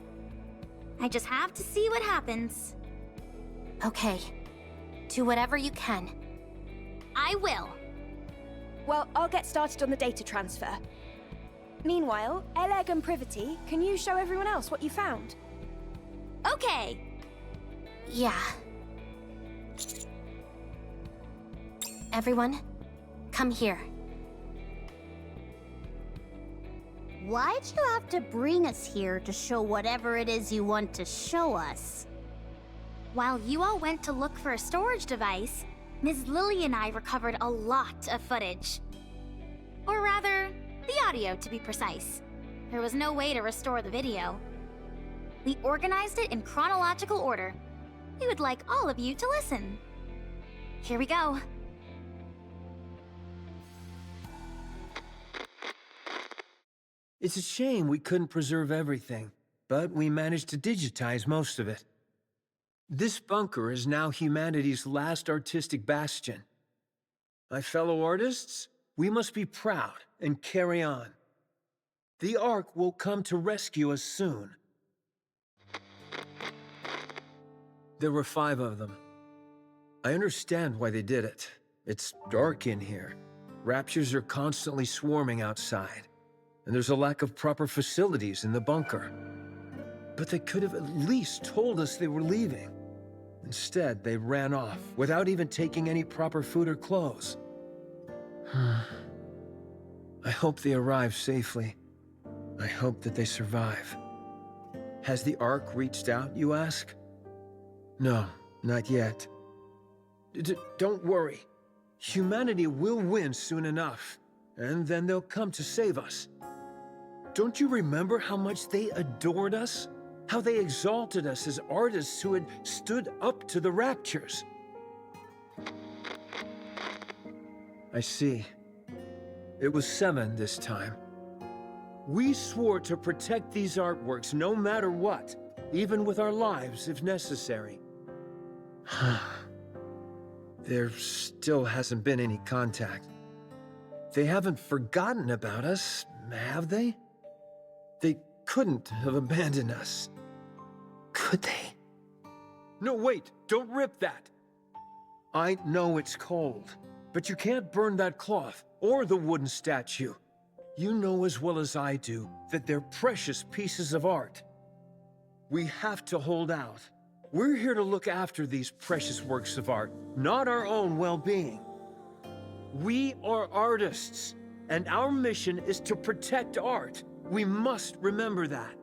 I just have to see what happens. Okay. Do whatever you can. I will. Well, I'll get started on the data transfer. Meanwhile, Eleg and Privity, can you show everyone else what you found? Okay. Yeah. Everyone, come here. Why'd you have to bring us here to show whatever it is you want to show us? While you all went to look for a storage device, Ms. Lily and I recovered a lot of footage. Or rather, the audio to be precise. There was no way to restore the video. We organized it in chronological order. We would like all of you to listen. Here we go. It's a shame we couldn't preserve everything, but we managed to digitize most of it. This bunker is now humanity's last artistic bastion. My fellow artists, we must be proud and carry on. The Ark will come to rescue us soon. There were 5 of them. I understand why they did it. It's dark in here. Raptures are constantly swarming outside. And there's a lack of proper facilities in the bunker. But they could have at least told us they were leaving. Instead, they ran off without even taking any proper food or clothes. I hope they arrive safely. I hope that they survive. Has the Ark reached out, you ask? No, not yet. Don't worry. Humanity will win soon enough, and then they'll come to save us. Don't you remember how much they adored us? How they exalted us as artists who had stood up to the raptures? I see. It was 7 this time. We swore to protect these artworks no matter what, even with our lives if necessary. There still hasn't been any contact. They haven't forgotten about us, have they? They couldn't have abandoned us. Could they? No, wait! Don't rip that! I know it's cold, but you can't burn that cloth or the wooden statue. You know as well as I do that they're precious pieces of art. We have to hold out. We're here to look after these precious works of art, not our own well-being. We are artists, and our mission is to protect art. We must remember that.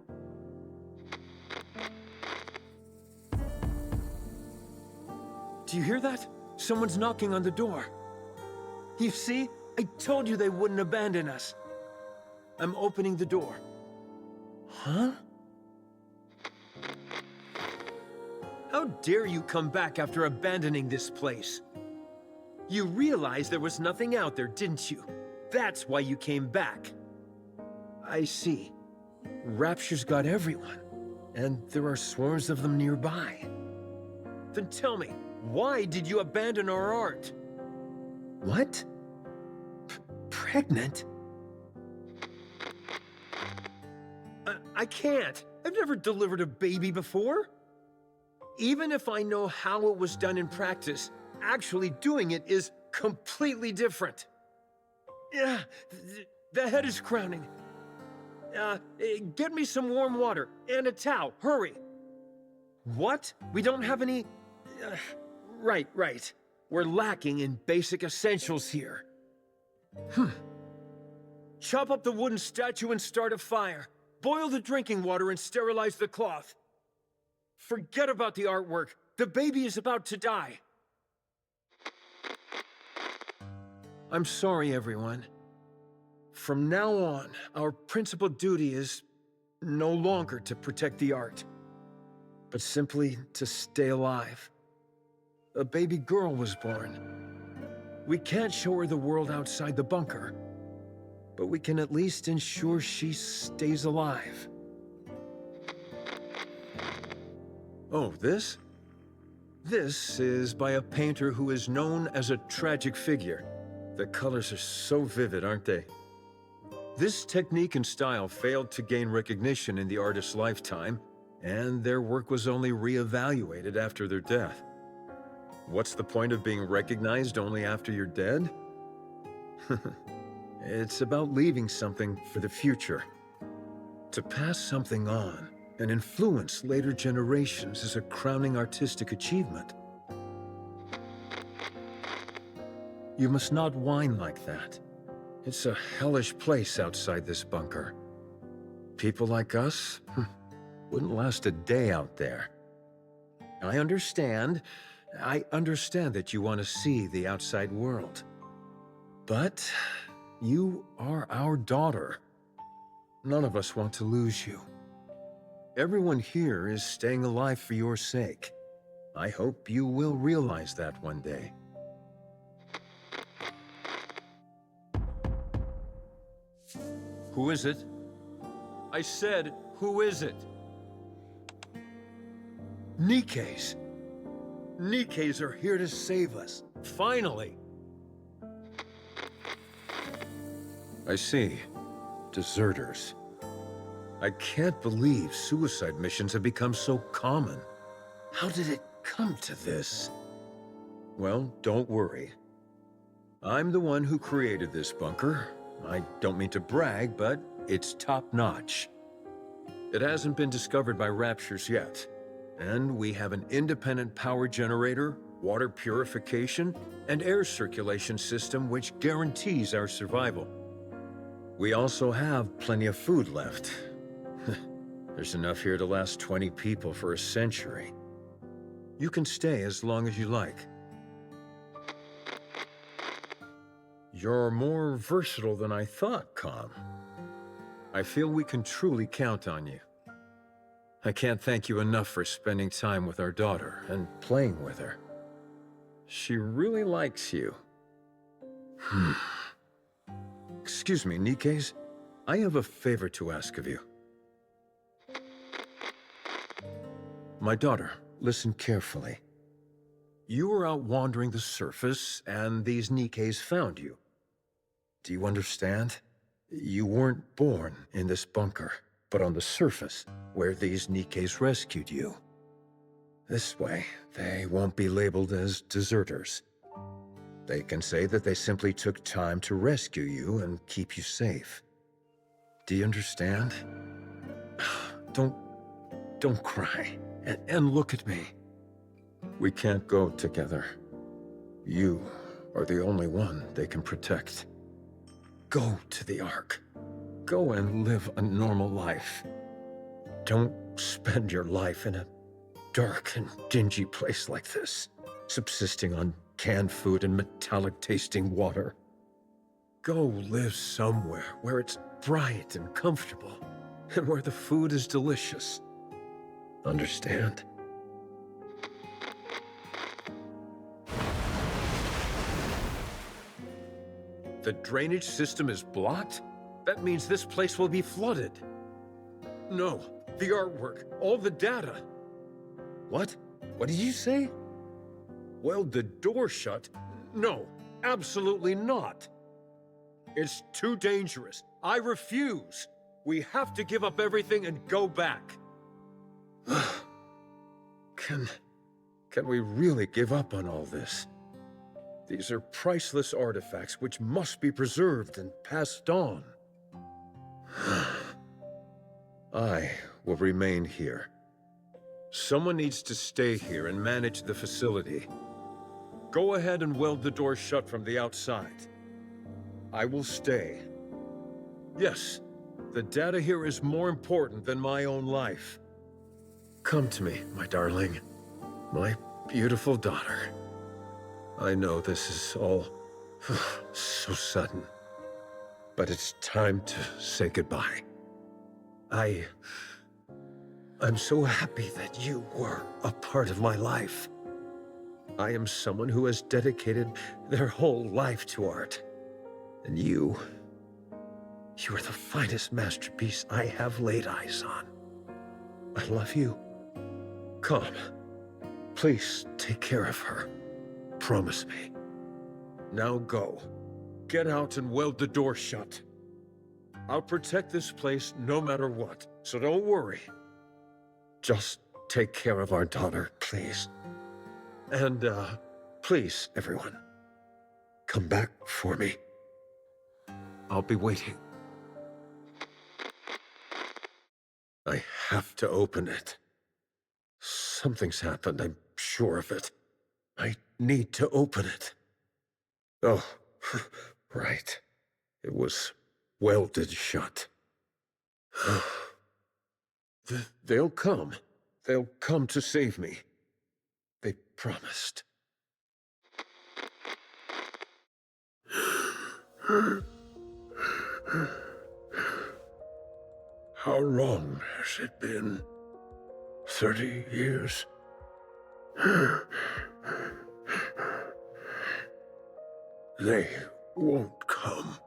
Do you hear that? Someone's knocking on the door. You see? I told you they wouldn't abandon us. I'm opening the door. Huh? How dare you come back after abandoning this place? You realized there was nothing out there, didn't you? That's why you came back. I see. Rapture's got everyone, and there are swarms of them nearby. Then tell me, why did you abandon our art? What? Pregnant? I can't. I've never delivered a baby before. Even if I know how it was done in practice, actually doing it is completely different. Yeah, the head is crowning. Get me some warm water and a towel, hurry. What? We don't have any... Right. We're lacking in basic essentials here. Chop up the wooden statue and start a fire. Boil the drinking water and sterilize the cloth. Forget about the artwork. The baby is about to die. I'm sorry, everyone. From now on, our principal duty is no longer to protect the art, but simply to stay alive. A baby girl was born. We can't show her the world outside the bunker, but we can at least ensure she stays alive. Oh, this? This is by a painter who is known as a tragic figure. The colors are so vivid, aren't they? This technique and style failed to gain recognition in the artist's lifetime, and their work was only re-evaluated after their death. What's the point of being recognized only after you're dead? It's about leaving something for the future. To pass something on and influence later generations is a crowning artistic achievement. You must not whine like that. It's a hellish place outside this bunker. People like us wouldn't last a day out there. I understand that you want to see the outside world. But you are our daughter. None of us want to lose you. Everyone here is staying alive for your sake. I hope you will realize that one day. Who is it? I said, who is it? NIKKEs. NIKKEs are here to save us. Finally. I see. Deserters. I can't believe suicide missions have become so common. How did it come to this? Well, don't worry. I'm the one who created this bunker. I don't mean to brag, but it's top-notch. It hasn't been discovered by raptures yet, and we have an independent power generator, water purification, and air circulation system which guarantees our survival. We also have plenty of food left. There's enough here to last 20 people for a century. You can stay as long as you like. You're more versatile than I thought, Com. I feel we can truly count on you. I can't thank you enough for spending time with our daughter and playing with her. She really likes you. Excuse me, NIKKEs. I have a favor to ask of you. My daughter, listen carefully. You were out wandering the surface, and these NIKKEs found you. Do you understand? You weren't born in this bunker, but on the surface, where these NIKKEs rescued you. This way, they won't be labeled as deserters. They can say that they simply took time to rescue you and keep you safe. Do you understand? Don't cry, and look at me. We can't go together. You are the only one they can protect. Go to the Ark. Go and live a normal life. Don't spend your life in a dark and dingy place like this, subsisting on canned food and metallic-tasting water. Go live somewhere where it's bright and comfortable, and where the food is delicious. Understand? The drainage system is blocked? That means this place will be flooded. No, the artwork, all the data. What? What did you say? Weld the door shut? No, absolutely not. It's too dangerous. I refuse. We have to give up everything and go back. Can we really give up on all this? These are priceless artifacts which must be preserved and passed on. I will remain here. Someone needs to stay here and manage the facility. Go ahead and weld the door shut from the outside. I will stay. Yes, the data here is more important than my own life. Come to me, my darling. My beautiful daughter. I know this is all so sudden, but it's time to say goodbye. I'm so happy that you were a part of my life. I am someone who has dedicated their whole life to art. And you are the finest masterpiece I have laid eyes on. I love you. Come, please take care of her. Promise me. Now go. Get out and weld the door shut. I'll protect this place no matter what, so don't worry. Just take care of our daughter, please. And, please, everyone, come back for me. I'll be waiting. I have to open it. Something's happened, I'm sure of it. I need to open it. Oh, right. It was welded shut. They'll come. They'll come to save me. They promised. How long has it been? 30 years? They won't come.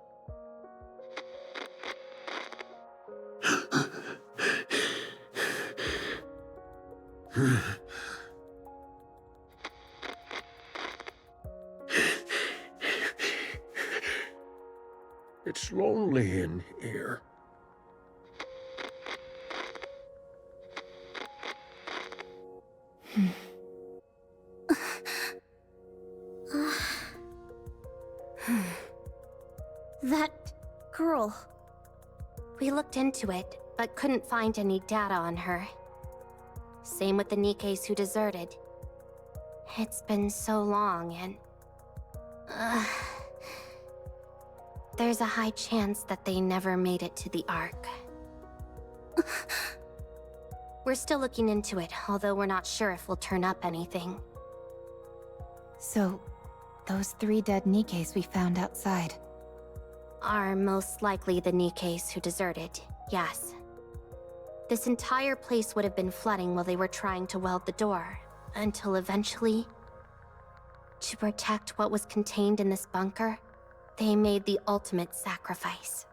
It's lonely in here. That girl. We looked into it, but couldn't find any data on her. Same with the NIKKEs who deserted. It's been so long, and... there's a high chance that they never made it to the Ark. We're still looking into it, although we're not sure if we'll turn up anything. So, those 3 dead NIKKEs we found outside are most likely the NIKKEs who deserted, yes. This entire place would have been flooding while they were trying to weld the door, until eventually, to protect what was contained in this bunker, They made the ultimate sacrifice.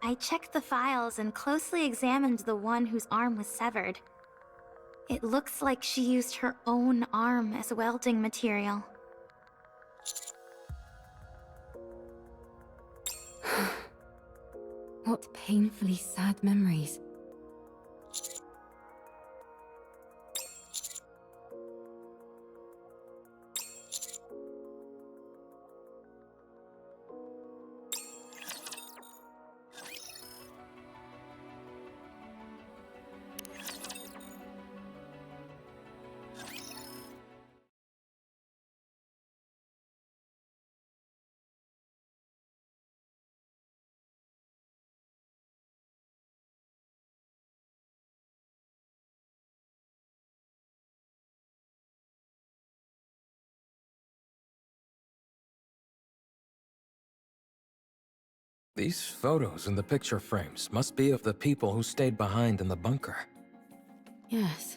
I checked the files and closely examined the one whose arm was severed. It looks like she used her own arm as welding material. What painfully sad memories. These photos in the picture frames must be of the people who stayed behind in the bunker. Yes.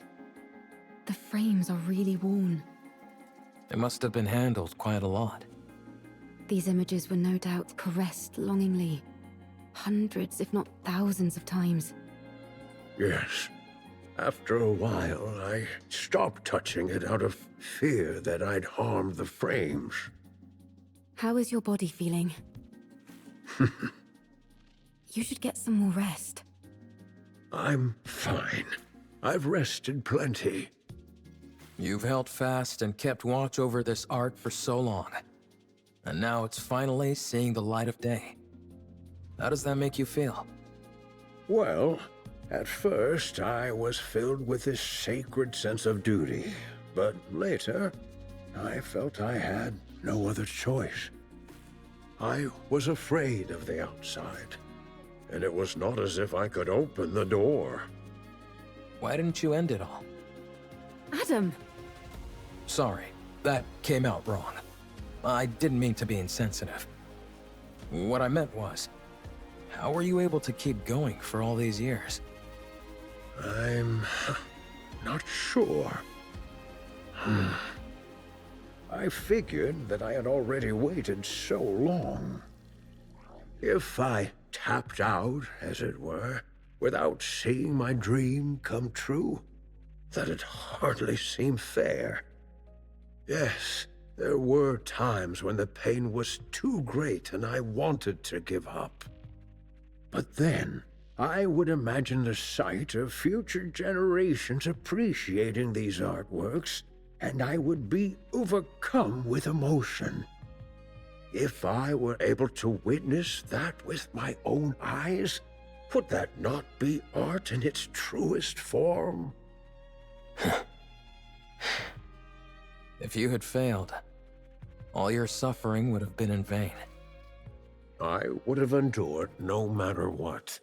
The frames are really worn. It must have been handled quite a lot. These images were no doubt caressed longingly. Hundreds, if not thousands of times. Yes. After a while, I stopped touching it out of fear that I'd harmed the frames. How is your body feeling? You should get some more rest. I'm fine. I've rested plenty. You've held fast and kept watch over this art for so long. And now it's finally seeing the light of day. How does that make you feel? Well, at first I was filled with this sacred sense of duty. But later, I felt I had no other choice. I was afraid of the outside, and it was not as if I could open the door. Why didn't you end it all? Adam! Sorry, that came out wrong. I didn't mean to be insensitive. What I meant was, how were you able to keep going for all these years? I'm not sure. I figured that I had already waited so long. If I tapped out, as it were, without seeing my dream come true, that'd hardly seem fair. Yes, there were times when the pain was too great and I wanted to give up. But then, I would imagine the sight of future generations appreciating these artworks, and I would be overcome with emotion. If I were able to witness that with my own eyes, would that not be art in its truest form? If you had failed, all your suffering would have been in vain. I would have endured no matter what.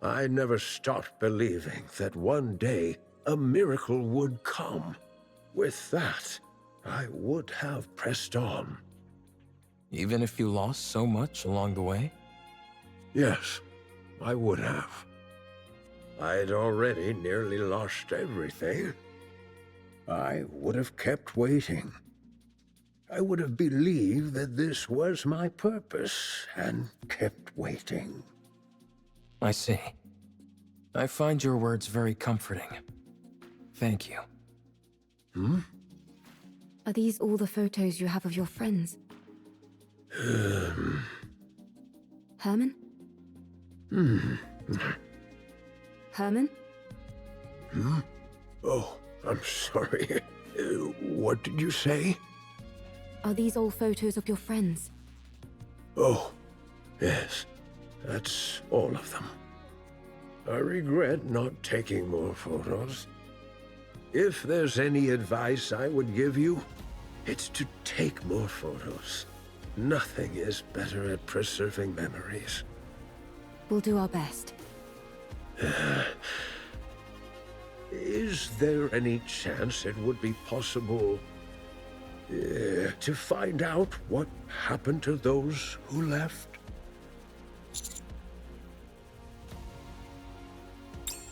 I never stopped believing that one day a miracle would come. With that, I would have pressed on. Even if you lost so much along the way? Yes, I would have. I'd already nearly lost everything. I would have kept waiting. I would have believed that this was my purpose and kept waiting. I see. I find your words very comforting. Thank you. Are these all the photos you have of your friends? Herman? Herman? Oh, I'm sorry. What did you say? Are these all photos of your friends? Oh, yes. That's all of them. I regret not taking more photos. If there's any advice I would give you, it's to take more photos. Nothing is better at preserving memories. We'll do our best. Is there any chance it would be possible to find out what happened to those who left?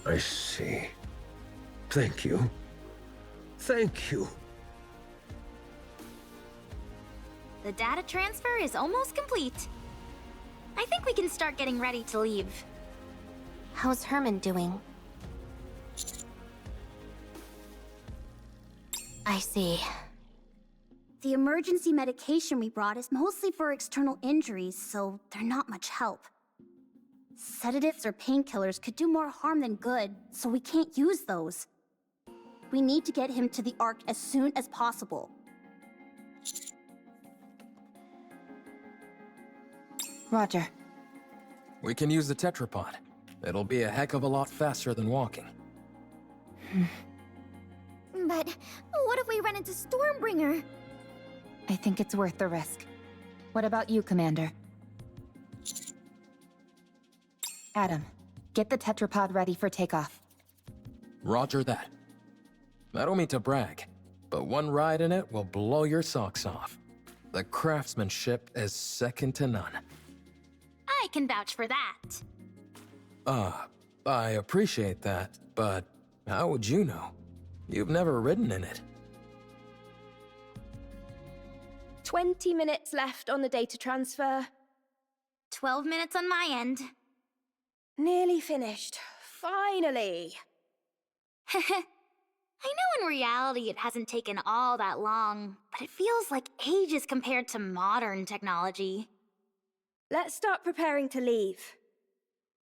I see. Thank you. Thank you. The data transfer is almost complete. I think we can start getting ready to leave. How's Herman doing? I see. The emergency medication we brought is mostly for external injuries, so they're not much help. Sedatives or painkillers could do more harm than good, so we can't use those. We need to get him to the Ark as soon as possible. Roger. We can use the tetrapod. It'll be a heck of a lot faster than walking. But what if we run into Stormbringer? I think it's worth the risk. What about you, Commander? Adam, get the tetrapod ready for takeoff. Roger that. I don't mean to brag, but one ride in it will blow your socks off. The craftsmanship is second to none. I can vouch for that. I appreciate that, but how would you know? You've never ridden in it. 20 minutes left on the data transfer. 12 minutes on my end. Nearly finished. Finally. I know in reality it hasn't taken all that long, but it feels like ages compared to modern technology. Let's start preparing to leave.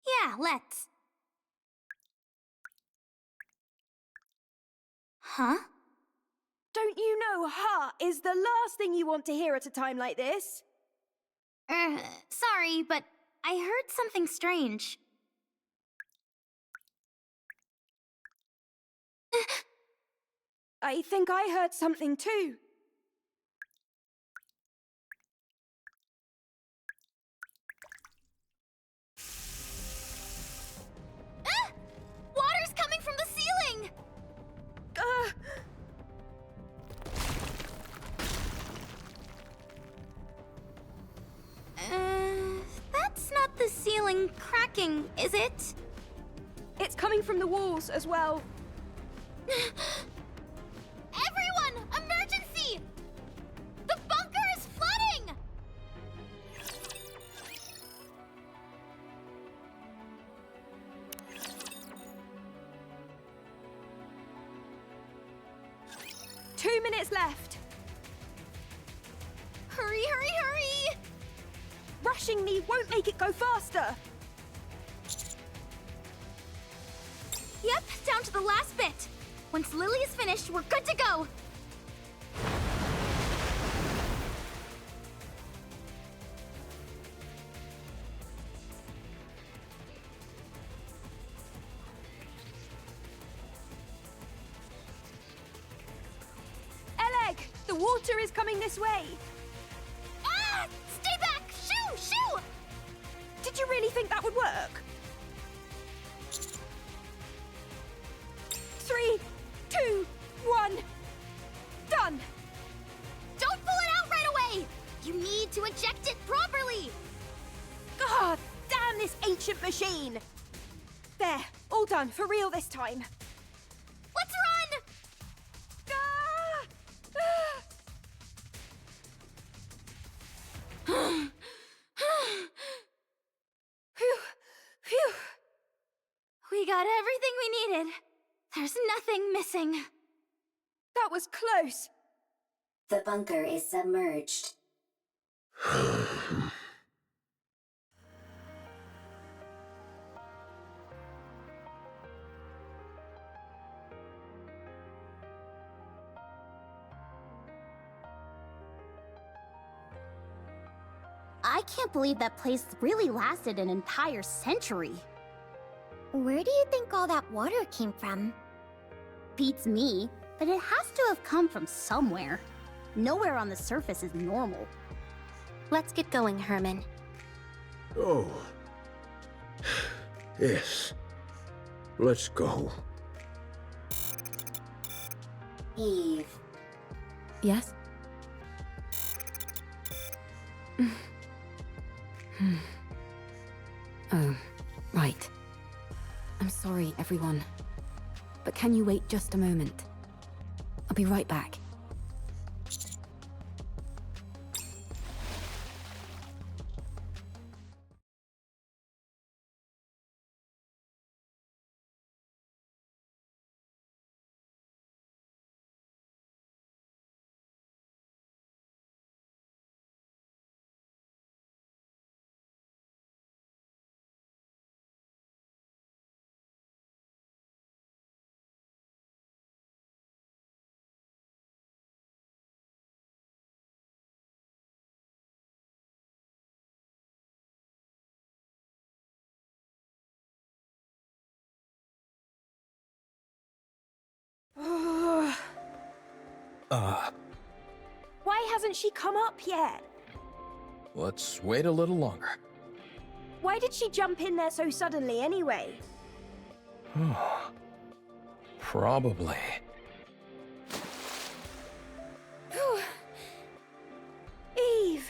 Yeah, let's. Huh? Don't you know "ha" is the last thing you want to hear at a time like this? Sorry, but I heard something strange. I think I heard something too. Water's coming from the ceiling! That's not the ceiling cracking, is it? It's coming from the walls as well. Everyone! Emergency! The bunker is flooding! Two minutes left. Hurry, hurry, hurry! Rushing me won't make it go faster. Yep, down to the last bit. Once Lily is finished, we're good to go. Eleg, the water is coming this way. Ah! Stay back! Shoo! Shoo! Did you really think that would work? 3, 2, 1. Done! Don't pull it out right away! You need to eject it properly! God damn this ancient machine! There, all done, for real this time. Let's run! Phew, phew. We got everything we needed. There's nothing missing. That was close. The bunker is submerged. I can't believe that place really lasted an entire century. Where do you think all that water came from? Beats me, but it has to have come from somewhere. Nowhere on the surface is normal. Let's get going, Herman. Oh. Yes. Let's go. Eve. Yes? Oh, right. I'm sorry, everyone. But can you wait just a moment? I'll be right back. Why hasn't she come up yet? Let's wait a little longer. Why did she jump in there so suddenly anyway? Probably. Eve!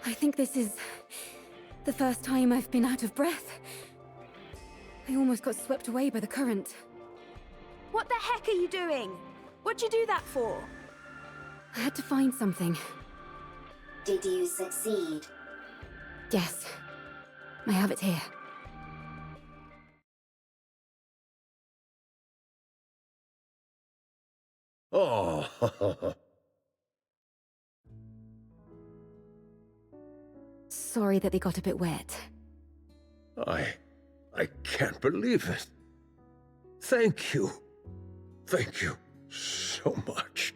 I think this is the first time I've been out of breath. I almost got swept away by the current. What the heck are you doing? What'd you do that for? I had to find something. Did you succeed? Yes. I have it here. Oh, Sorry that they got a bit wet. I can't believe it. Thank you. Thank you so much.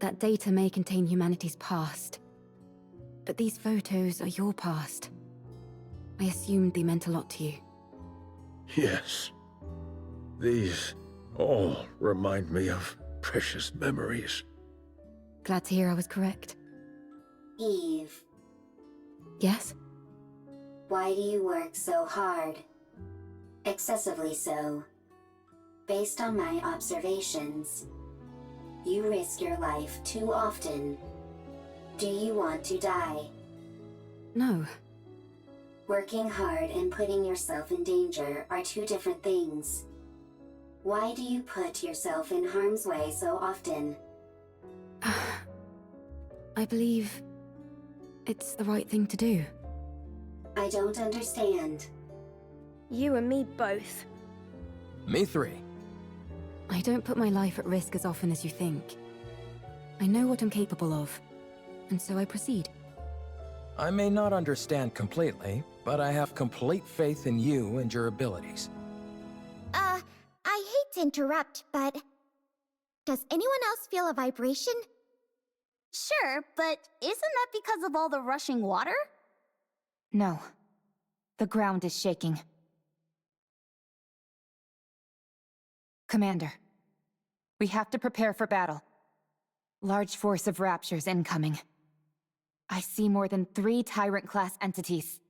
That data may contain humanity's past. But these photos are your past. I assumed they meant a lot to you. Yes. These all remind me of precious memories. Glad to hear I was correct. Eve, Yes? why do you work so hard? Excessively so. Based on my observations, you risk your life too often. Do you want to die? No. Working hard and putting yourself in danger are two different things. Why do you put yourself in harm's way so often? I believe it's the right thing to do. I don't understand. You and me both. Me three. I don't put my life at risk as often as you think. I know what I'm capable of, and so I proceed. I may not understand completely, but I have complete faith in you and your abilities. I hate to interrupt, but does anyone else feel a vibration? Sure, but isn't that because of all the rushing water? No. The ground is shaking. Commander, we have to prepare for battle. Large force of raptures incoming. I see more than 3 Tyrant-class entities.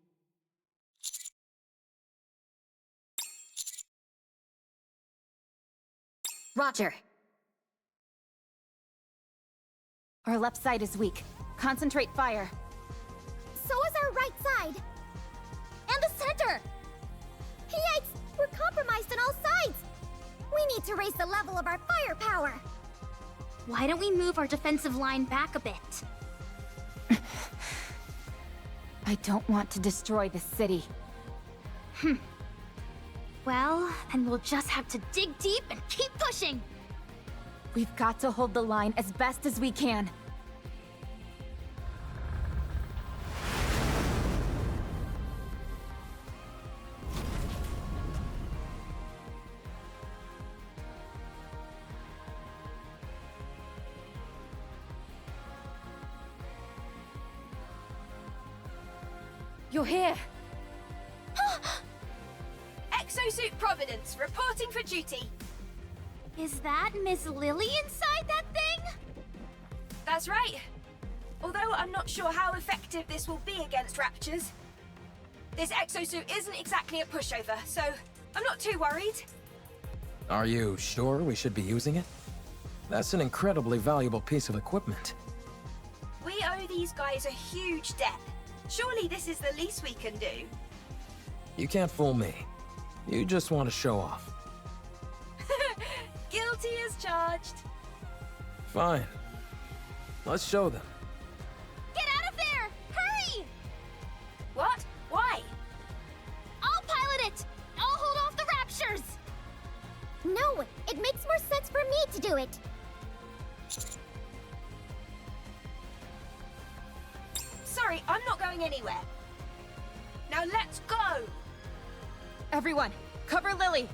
Roger. Our left side is weak. Concentrate fire. So is our right side! And the center! Yikes! We're compromised on all sides! We need to raise the level of our firepower! Why don't we move our defensive line back a bit? I don't want to destroy the city. Well, then we'll just have to dig deep and keep pushing! We've got to hold the line as best as we can. You're here! Exosuit Providence, reporting for duty. Is that Miss Lily inside that thing? That's right. Although I'm not sure how effective this will be against raptures. This exosuit isn't exactly a pushover, so I'm not too worried. Are you sure we should be using it? That's an incredibly valuable piece of equipment. We owe these guys a huge debt. Surely this is the least we can do. You can't fool me. You just want to show off. Guilty as charged. Fine. Let's show them. Get out of there! Hurry! What? Why? I'll pilot it! I'll hold off the raptures! No, it makes more sense for me to do it. Sorry, I'm not going anywhere. Now let's go! Everyone, cover Lily!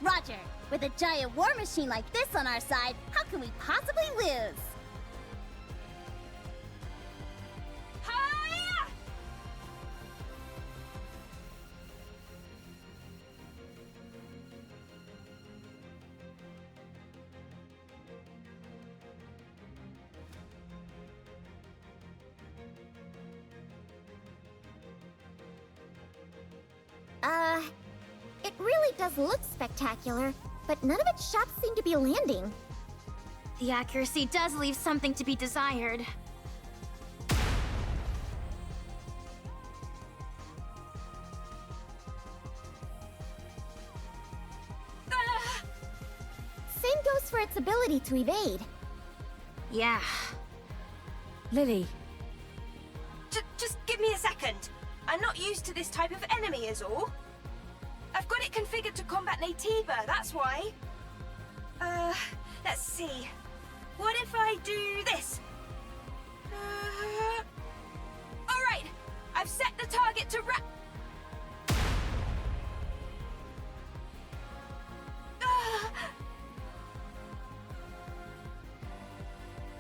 Roger. With a giant war machine like this on our side, how can we possibly lose? Hiya! It really does look spectacular, but none of its shots seem to be landing. The accuracy does leave something to be desired. Same goes for its ability to evade. Yeah. Lily. Just give me a second. I'm not used to this type of enemy is all. I've got it configured to combat Natiba, that's why. Let's see. What if I do this? Alright, I've set the target to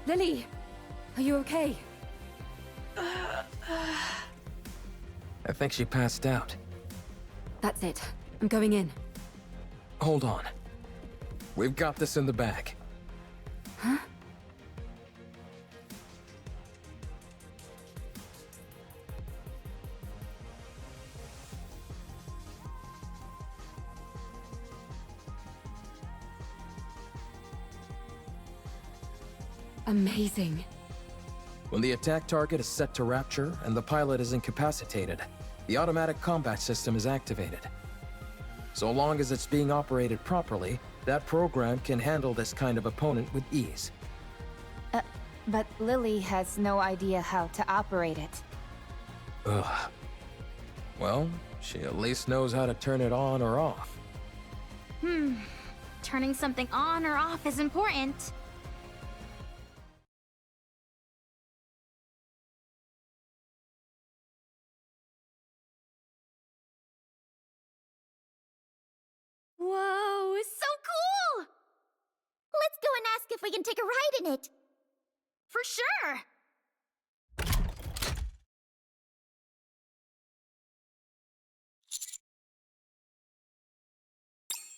Lily, are you okay? I think she passed out. That's it. I'm going in. Hold on. We've got this in the bag. Huh? Amazing. When the attack target is set to rapture and the pilot is incapacitated, the automatic combat system is activated. So long as it's being operated properly, that program can handle this kind of opponent with ease. But Lily has no idea how to operate it. Ugh. Well, she at least knows how to turn it on or off. Turning something on or off is important. Whoa, so cool! Let's go and ask if we can take a ride in it. For sure!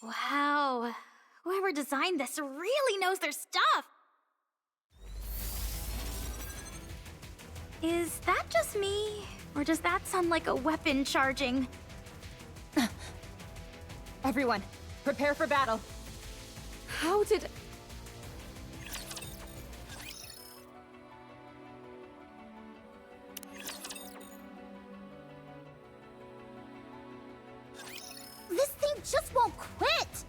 Wow, whoever designed this really knows their stuff! Is that just me? Or does that sound like a weapon charging? Everyone, prepare for battle. How did... This thing just won't quit!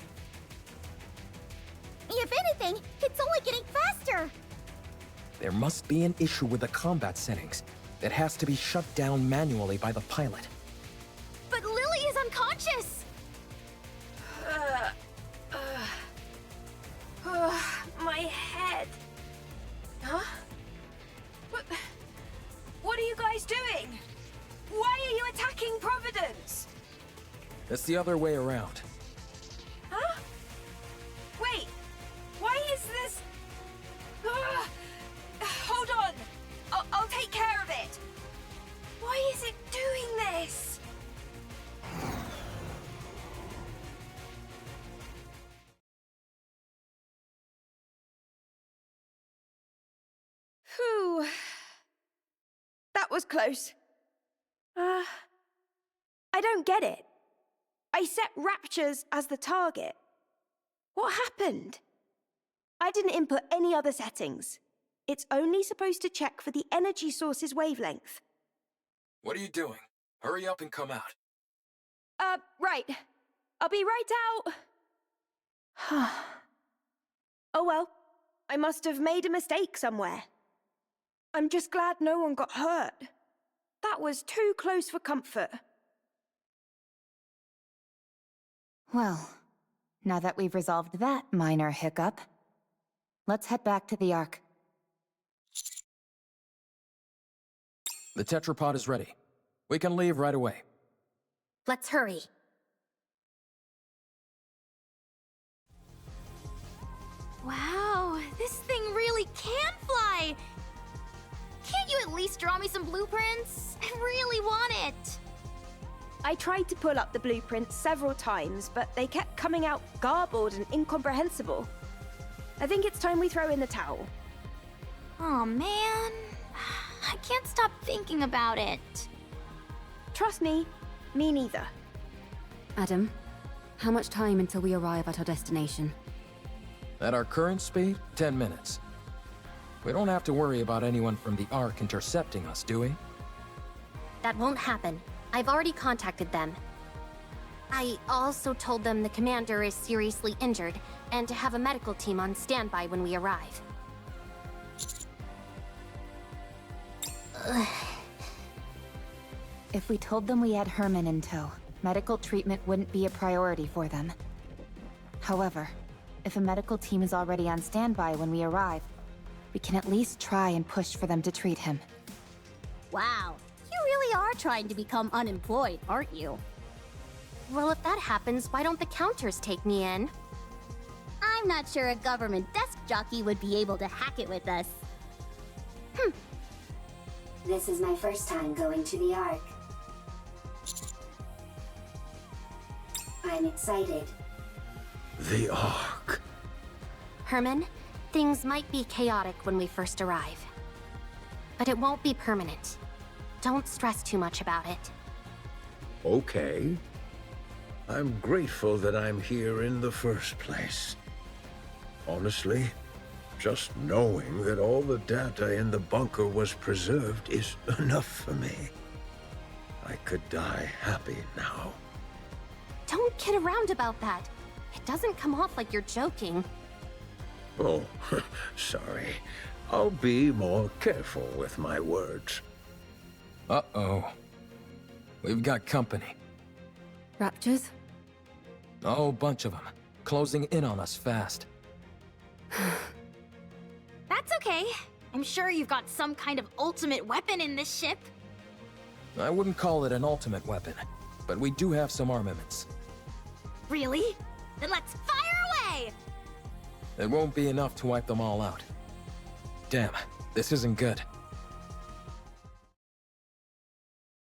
If anything, it's only getting faster! There must be an issue with the combat settings that has to be shut down manually by the pilot. But Lily is unconscious! My head. Huh? What are you guys doing? Why are you attacking Providence? It's the other way around. Huh? Wait, why is this... Hold on, I'll take care of it. Why is it doing this? Whew. That was close. I don't get it. I set raptures as the target. What happened? I didn't input any other settings. It's only supposed to check for the energy source's wavelength. What are you doing? Hurry up and come out. Right. I'll be right out. Oh well, I must have made a mistake somewhere. I'm just glad no one got hurt. That was too close for comfort. Well, now that we've resolved that minor hiccup, let's head back to the Ark. The tetrapod is ready. We can leave right away. Let's hurry. Wow, this thing really can fly! Can't you at least draw me some blueprints? I really want it! I tried to pull up the blueprints several times, but they kept coming out garbled and incomprehensible. I think it's time we throw in the towel. Oh man, I can't stop thinking about it. Trust me, me neither. Adam, How much time until we arrive at our destination? At our current speed, 10 minutes. We don't have to worry about anyone from the Ark intercepting us, do we? That won't happen. I've already contacted them. I also told them the commander is seriously injured and to have a medical team on standby when we arrive. If we told them we had Herman in tow, medical treatment wouldn't be a priority for them. However, if a medical team is already on standby when we arrive, we can at least try and push for them to treat him. Wow, you really are trying to become unemployed, aren't you? Well, if that happens, why don't the counters take me in? I'm not sure a government desk jockey would be able to hack it with us. This is my first time going to the Ark. I'm excited. The Ark. Herman, things might be chaotic when we first arrive. But it won't be permanent. Don't stress too much about it. Okay. I'm grateful that I'm here in the first place. Honestly, just knowing that all the data in the bunker was preserved is enough for me. I could die happy now. Don't kid around about that. It doesn't come off like you're joking. Oh, sorry. I'll be more careful with my words. Uh-oh. We've got company. Raptures? A whole bunch of them. Closing in on us fast. That's okay. I'm sure you've got some kind of ultimate weapon in this ship. I wouldn't call it an ultimate weapon, but we do have some armaments. Really? Then let's fire away! It won't be enough to wipe them all out. Damn, this isn't good.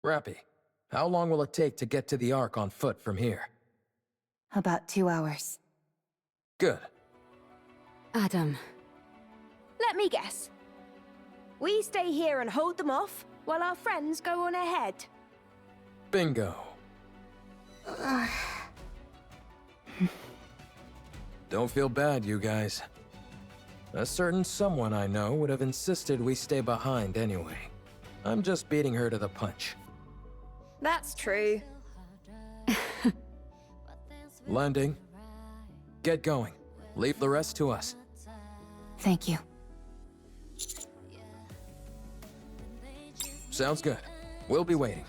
Rappy, how long will it take to get to the Ark on foot from here? About 2 hours. Good. Adam. Let me guess. We stay here and hold them off, while our friends go on ahead. Bingo. Don't feel bad, you guys. A certain someone I know would have insisted we stay behind anyway. I'm just beating her to the punch. That's true. Landing. Get going. Leave the rest to us. Thank you. Sounds good. We'll be waiting.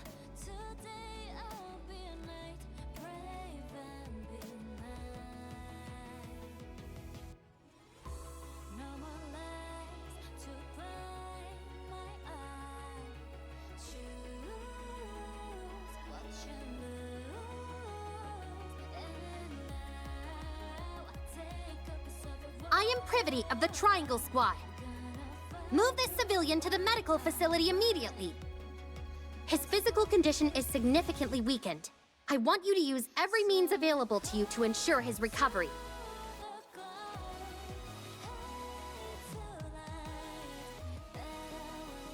I am privity of the Triangle Squad. Move this civilian to the medical facility immediately. His physical condition is significantly weakened. I want you to use every means available to you to ensure his recovery.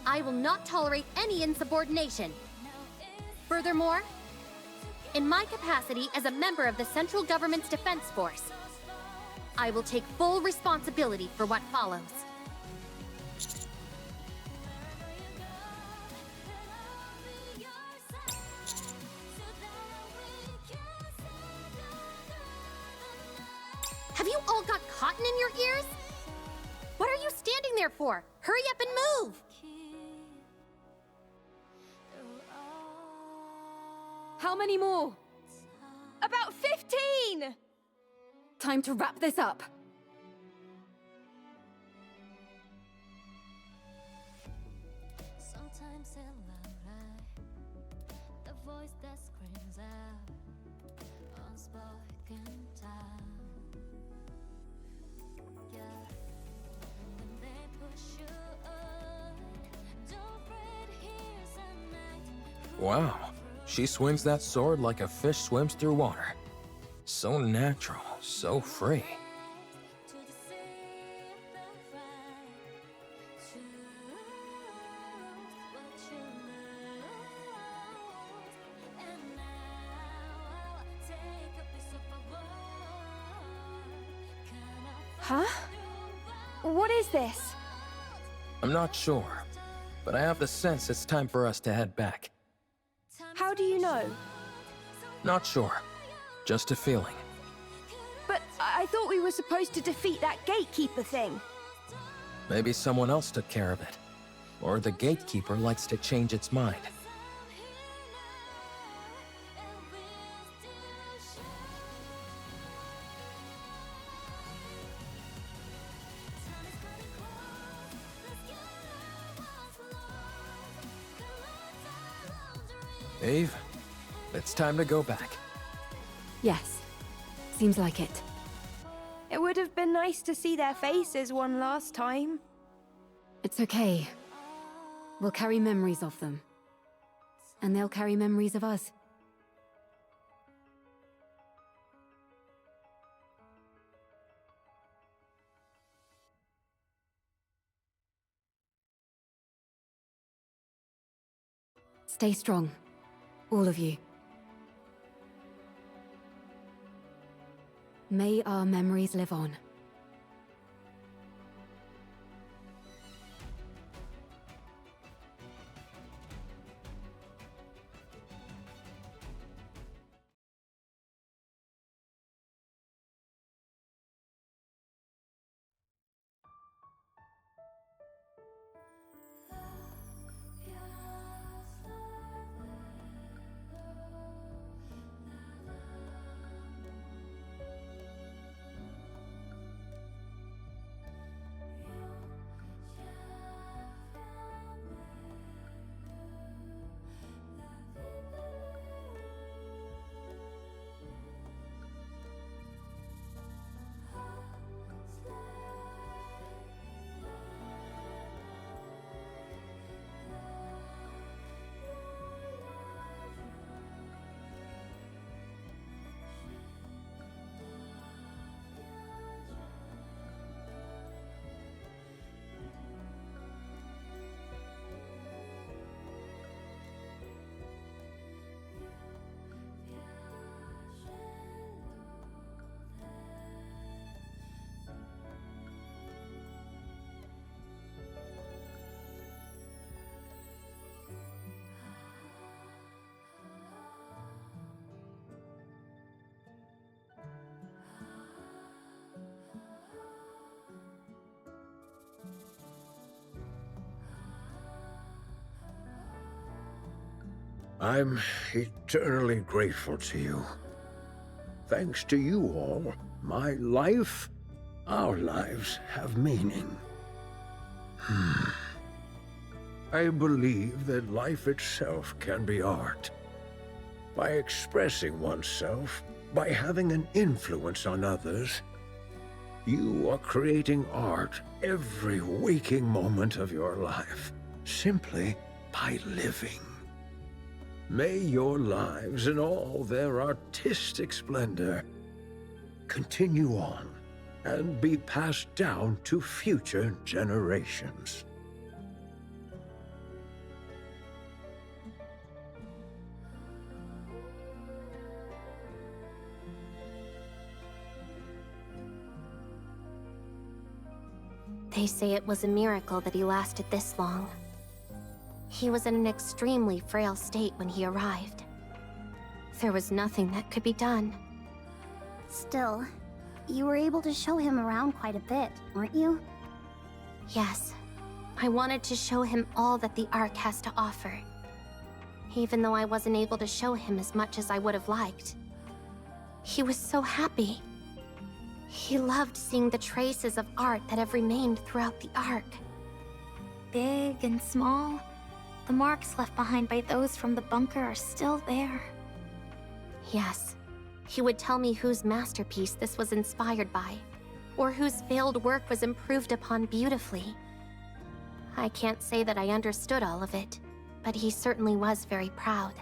I will not tolerate any insubordination. Furthermore, in my capacity as a member of the Central Government's Defense Force, I will take full responsibility for what follows. Have you all got cotton in your ears? What are you standing there for? Hurry up and move! How many more? About 15! Time to wrap this up. Sometimes the voice that screams out unspoken time. Yeah, when they push you up, don't fret, here's a night. Wow. She swings that sword like a fish swims through water. So natural, so free. Huh? What is this? I'm not sure, but I have the sense it's time for us to head back. How do you know? Not sure. Just a feeling. But I thought we were supposed to defeat that gatekeeper thing. Maybe someone else took care of it. Or the gatekeeper likes to change its mind. Eve, it's time to go back. Yes. Seems like it. It would have been nice to see their faces one last time. It's okay. We'll carry memories of them. And they'll carry memories of us. Stay strong. All of you. May our memories live on. I'm eternally grateful to you. Thanks to you all, my life, our lives have meaning. I believe that life itself can be art. By expressing oneself, by having an influence on others, you are creating art every waking moment of your life, simply by living. May your lives in all their artistic splendor continue on and be passed down to future generations. They say it was a miracle that he lasted this long. He was in an extremely frail state when he arrived. There was nothing that could be done. Still, you were able to show him around quite a bit, weren't you? Yes. I wanted to show him all that the Ark has to offer. Even though I wasn't able to show him as much as I would have liked. He was so happy. He loved seeing the traces of art that have remained throughout the Ark. Big and small, the marks left behind by those from the bunker are still there. Yes. He would tell me whose masterpiece this was inspired by, or whose failed work was improved upon beautifully. I can't say that I understood all of it, but he certainly was very proud.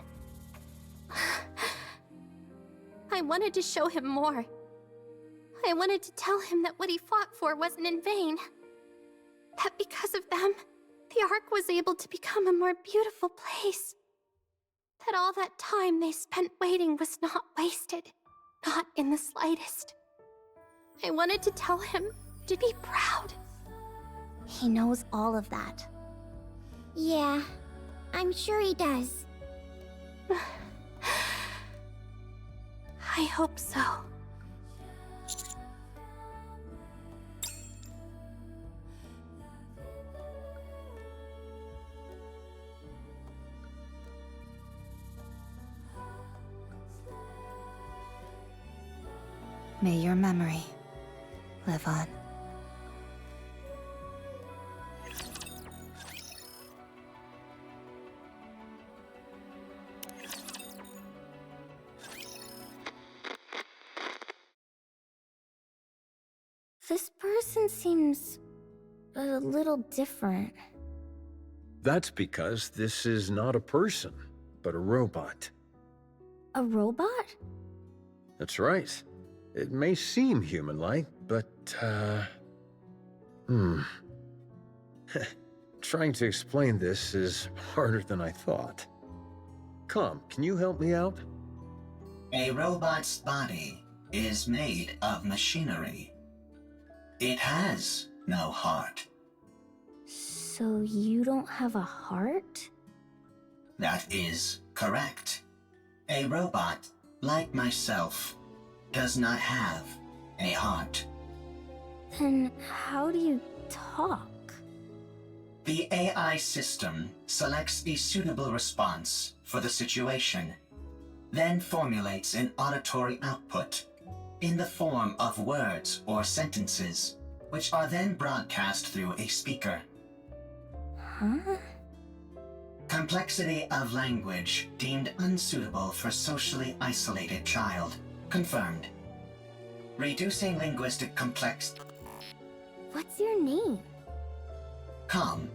I wanted to show him more. I wanted to tell him that what he fought for wasn't in vain. That because of them, the Ark was able to become a more beautiful place. That all that time they spent waiting was not wasted. Not in the slightest. I wanted to tell him to be proud. He knows all of that. Yeah, I'm sure he does. I hope so. May your memory live on. This person seems a little different. That's because this is not a person, but a robot. A robot? That's right. It may seem human-like, but, Trying to explain this is harder than I thought. Come, can you help me out? A robot's body is made of machinery. It has no heart. So you don't have a heart? That is correct. A robot, like myself, does not have a heart. Then how do you talk? The AI system selects a suitable response for the situation, then formulates an auditory output in the form of words or sentences, which are then broadcast through a speaker. Huh? Complexity of language deemed unsuitable for socially isolated child. Confirmed. Reducing linguistic complexity. What's your name? Calm.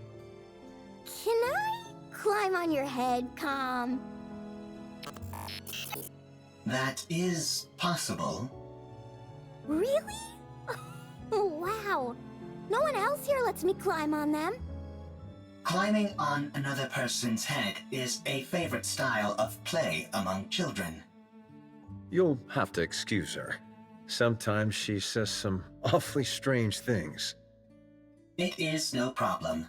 Can I climb on your head, Calm? That is possible. Really? Wow. No one else here lets me climb on them. Climbing on another person's head is a favorite style of play among children. You'll have to excuse her. Sometimes she says some awfully strange things. It is no problem.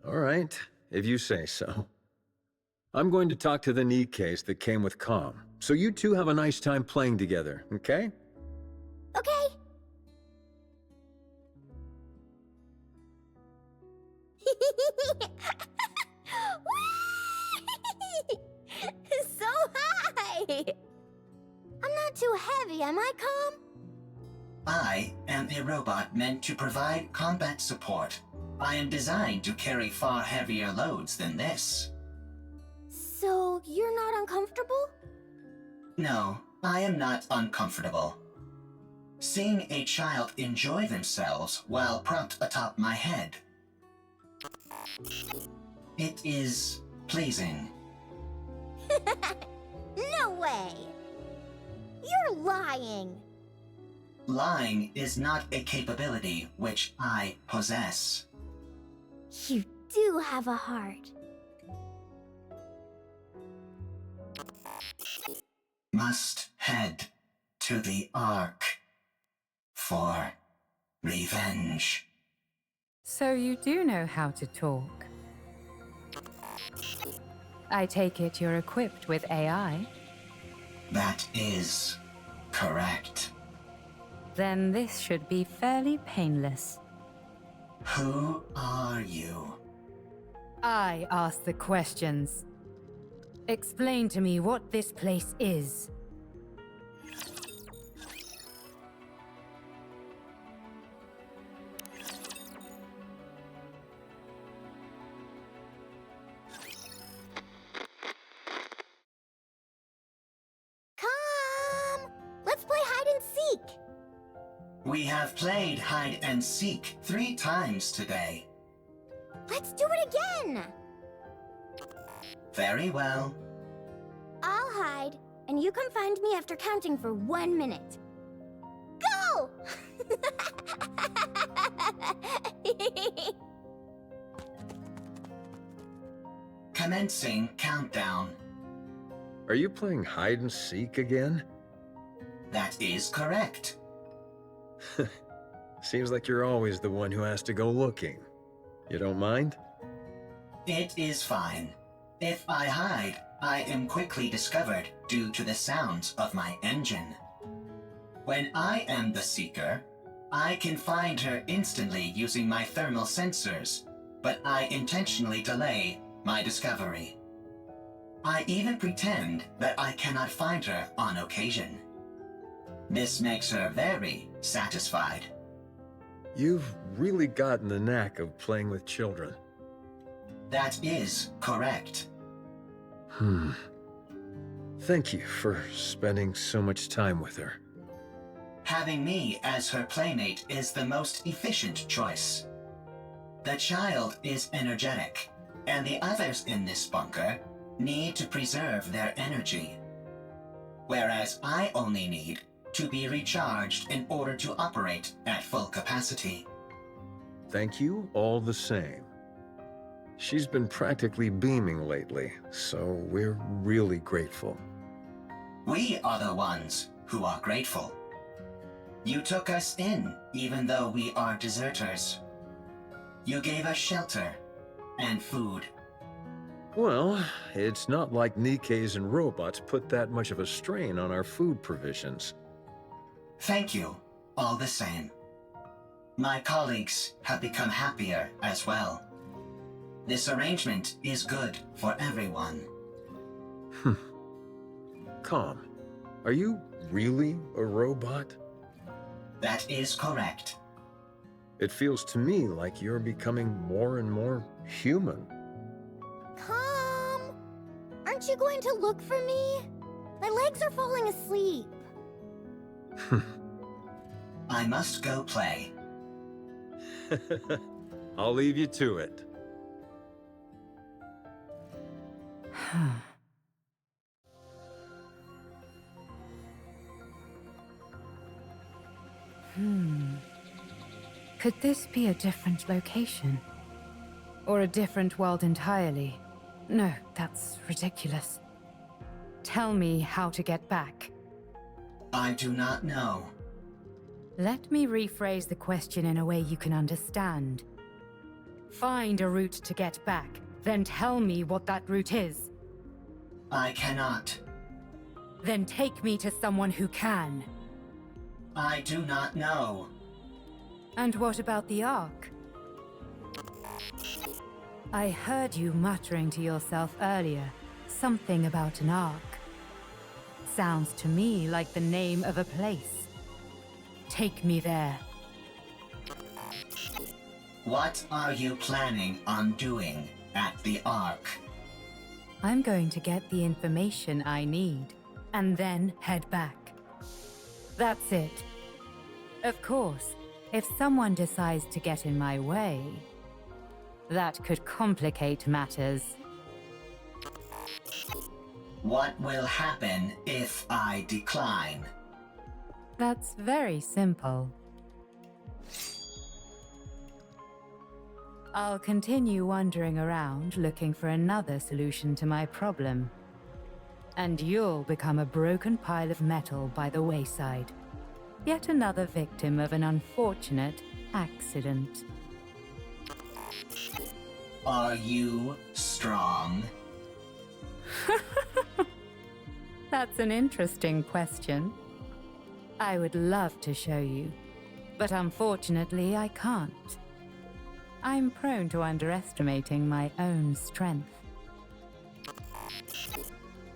All right, if you say so. I'm going to talk to the NIKKEs that came with Com, so you two have a nice time playing together, okay? Okay. So high! I'm not too heavy, am I, Com? I am a robot meant to provide combat support. I am designed to carry far heavier loads than this. So you're not uncomfortable? No, I am not uncomfortable. Seeing a child enjoy themselves while propped atop my head. It is pleasing. No way! You're lying! Lying is not a capability which I possess. You do have a heart. Must head to the Ark for revenge. So you do know how to talk. I take it you're equipped with AI? That is correct. Then this should be fairly painless. Who are you? I ask the questions. Explain to me what this place is. Come! Let's play hide and seek! We have played hide and seek 3 times today. Let's do it again! Very well. I'll hide, and you come find me after counting for 1 minute. Go! Commencing countdown. Are you playing hide and seek again? That is correct. Seems like you're always the one who has to go looking. You don't mind? It is fine. If I hide, I am quickly discovered due to the sounds of my engine. When I am the seeker, I can find her instantly using my thermal sensors, but I intentionally delay my discovery. I even pretend that I cannot find her on occasion. This makes her very satisfied. You've really gotten the knack of playing with children. That is correct. Thank you for spending so much time with her. Having me as her playmate is the most efficient choice. The child is energetic, and the others in this bunker need to preserve their energy. Whereas I only need to be recharged in order to operate at full capacity. Thank you all the same. She's been practically beaming lately, so we're really grateful. We are the ones who are grateful. You took us in, even though we are deserters. You gave us shelter and food. Well, it's not like NIKKEs and robots put that much of a strain on our food provisions. Thank you, all the same. My colleagues have become happier as well. This arrangement is good for everyone. Calm. Are you really a robot? That is correct. It feels to me like you're becoming more and more human. Come! Aren't you going to look for me? My legs are falling asleep. I must go play. I'll leave you to it. Could this be a different location? Or a different world entirely? No, that's ridiculous. Tell me how to get back. I do not know. Let me rephrase the question in a way you can understand. Find a route to get back, then tell me what that route is. I cannot. Then take me to someone who can. I do not know. And what about the Ark? I heard you muttering to yourself earlier, something about an Ark. Sounds to me like the name of a place. Take me there. What are you planning on doing at the Ark? I'm going to get the information I need, and then head back. That's it. Of course, if someone decides to get in my way, that could complicate matters. What will happen if I decline? That's very simple. I'll continue wandering around looking for another solution to my problem. And you'll become a broken pile of metal by the wayside. Yet another victim of an unfortunate accident. Are you strong? That's an interesting question. I would love to show you, but unfortunately I can't. I'm prone to underestimating my own strength.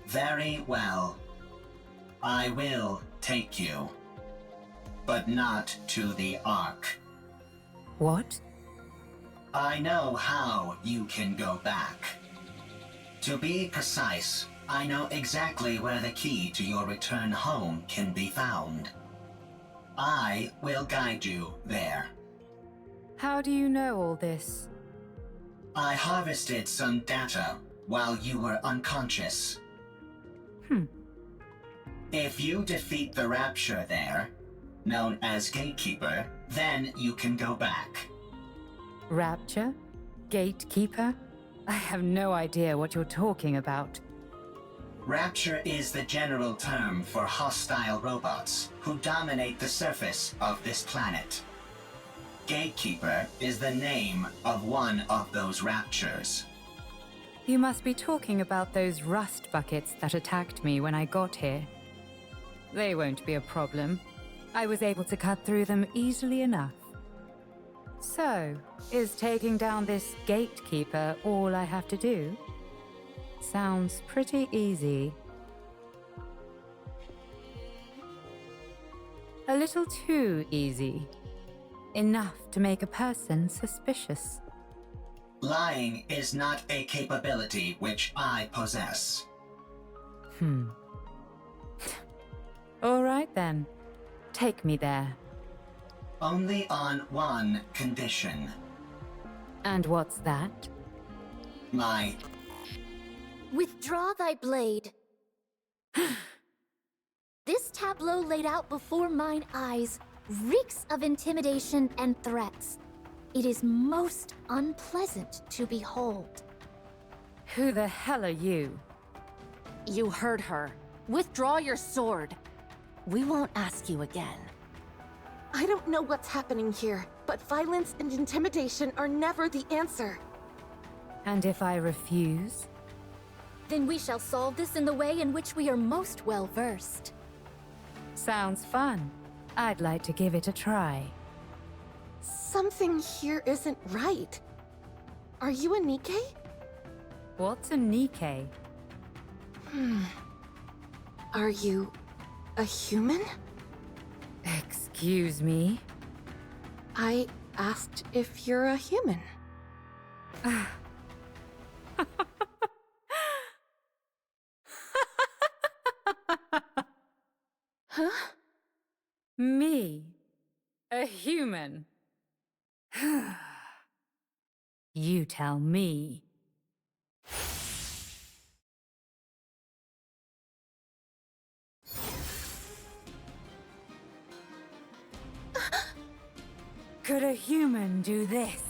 Very well. I will take you. But not to the Ark. What? I know how you can go back. To be precise, I know exactly where the key to your return home can be found. I will guide you there. How do you know all this? I harvested some data while you were unconscious. If you defeat the Rapture there, known as Gatekeeper, then you can go back. Rapture? Gatekeeper? I have no idea what you're talking about. Rapture is the general term for hostile robots who dominate the surface of this planet. Gatekeeper is the name of one of those raptures. You must be talking about those rust buckets that attacked me when I got here. They won't be a problem. I was able to cut through them easily enough. So, is taking down this gatekeeper all I have to do? Sounds pretty easy. A little too easy. Enough to make a person suspicious. Lying is not a capability which I possess. All right then. Take me there. Only on one condition. And what's that? My... Withdraw thy blade. This tableau laid out before mine eyes reeks of intimidation and threats. It is most unpleasant to behold. Who the hell are you? You heard her. Withdraw your sword. We won't ask you again. I don't know what's happening here, but violence and intimidation are never the answer. And if I refuse? Then we shall solve this in the way in which we are most well versed. Sounds fun. I'd like to give it a try. Something here isn't right. Are you a NIKKE? What's a NIKKE? Are you a human? Excuse me? I asked if you're a human. Huh? Me? A human? You tell me. Could a human do this?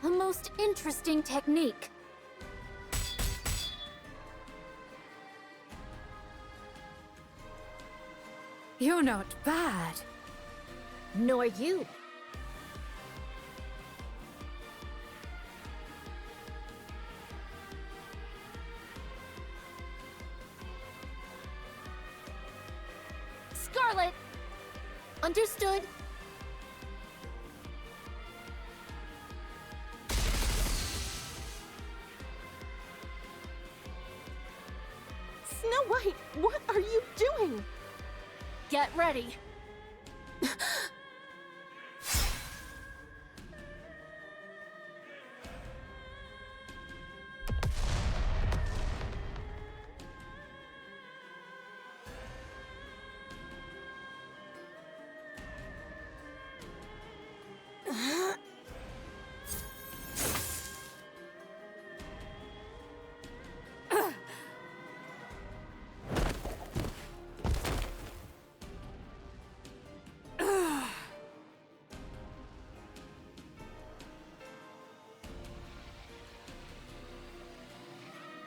A most interesting technique. You're not bad. Nor you. Scarlet! Understood. Snow White, what are you doing? Get ready.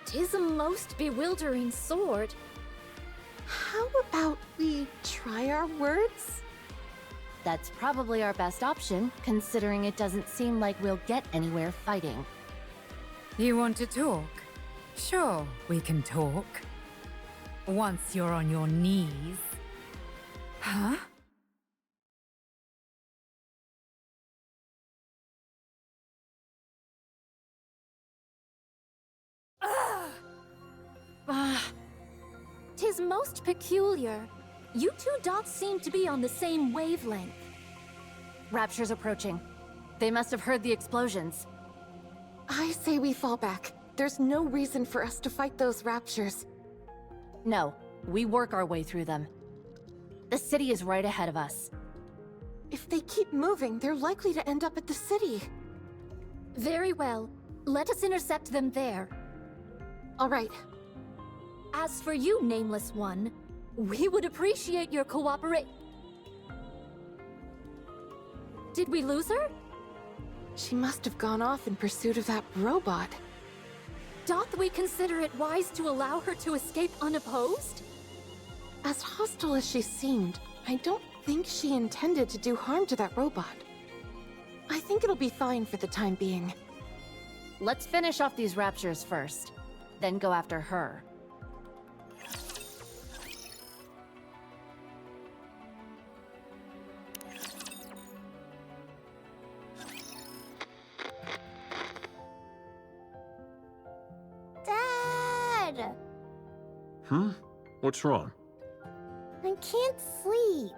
Tis a most bewildering sword. How about we try our words? That's probably our best option, considering it doesn't seem like we'll get anywhere fighting. You want to talk? Sure, we can talk. Once you're on your knees. Huh? Tis most peculiar. You two dots seem to be on the same wavelength. Rapture's approaching. They must have heard the explosions. I say we fall back. There's no reason for us to fight those raptures. No, we work our way through them. The city is right ahead of us. If they keep moving, they're likely to end up at the city. Very well. Let us intercept them there. All right. As for you, Nameless One, we would appreciate your cooperation. Did we lose her? She must have gone off in pursuit of that robot. Doth we consider it wise to allow her to escape unopposed? As hostile as she seemed, I don't think she intended to do harm to that robot. I think it'll be fine for the time being. Let's finish off these raptures first, then go after her. Dad! What's wrong? I can't sleep.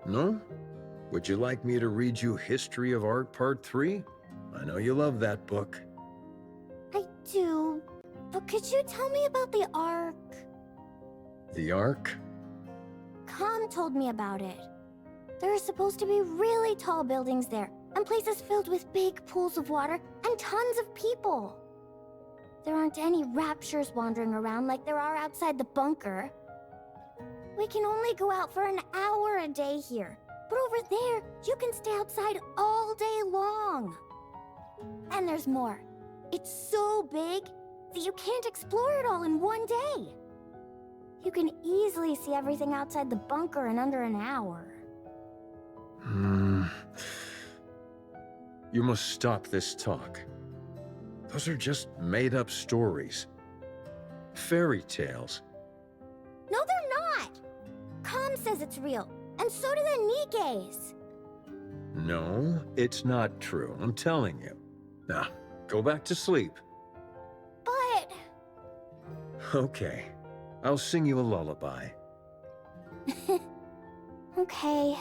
No? Would you like me to read you History of Art Part 3? I know you love that book. I do, but could you tell me about the Ark? The Ark? Com told me about it. There are supposed to be really tall buildings there, and places filled with big pools of water, and tons of people. There aren't any raptures wandering around like there are outside the bunker. We can only go out for an hour a day here, but over there, you can stay outside all day long. And there's more. It's so big that you can't explore it all in one day. You can easily see everything outside the bunker in under an hour. You must stop this talk. Those are just made-up stories. Fairy tales. No, they're not! Com says it's real, and so do the NIKKEs. No, it's not true. I'm telling you. Now, go back to sleep. But... Okay. I'll sing you a lullaby. Okay.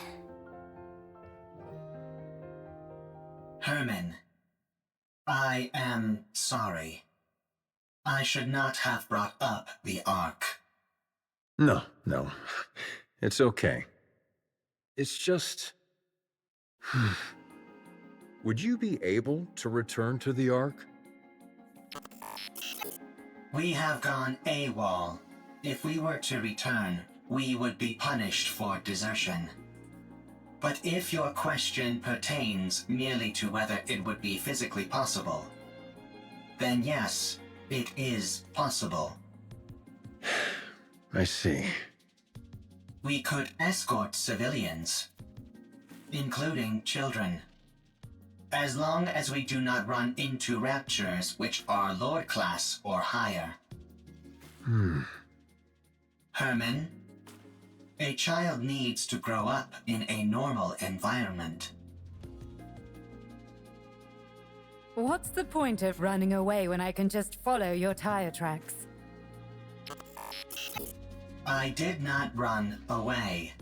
Herman, I am sorry. I should not have brought up the Ark. No. It's okay. It's just... Would you be able to return to the Ark? We have gone AWOL. If we were to return, we would be punished for desertion. But if your question pertains merely to whether it would be physically possible, then yes, it is possible. I see. We could escort civilians, including children. As long as we do not run into raptures which are Lord class or higher. Herman, a child needs to grow up in a normal environment. What's the point of running away when I can just follow your tire tracks? I did not run away.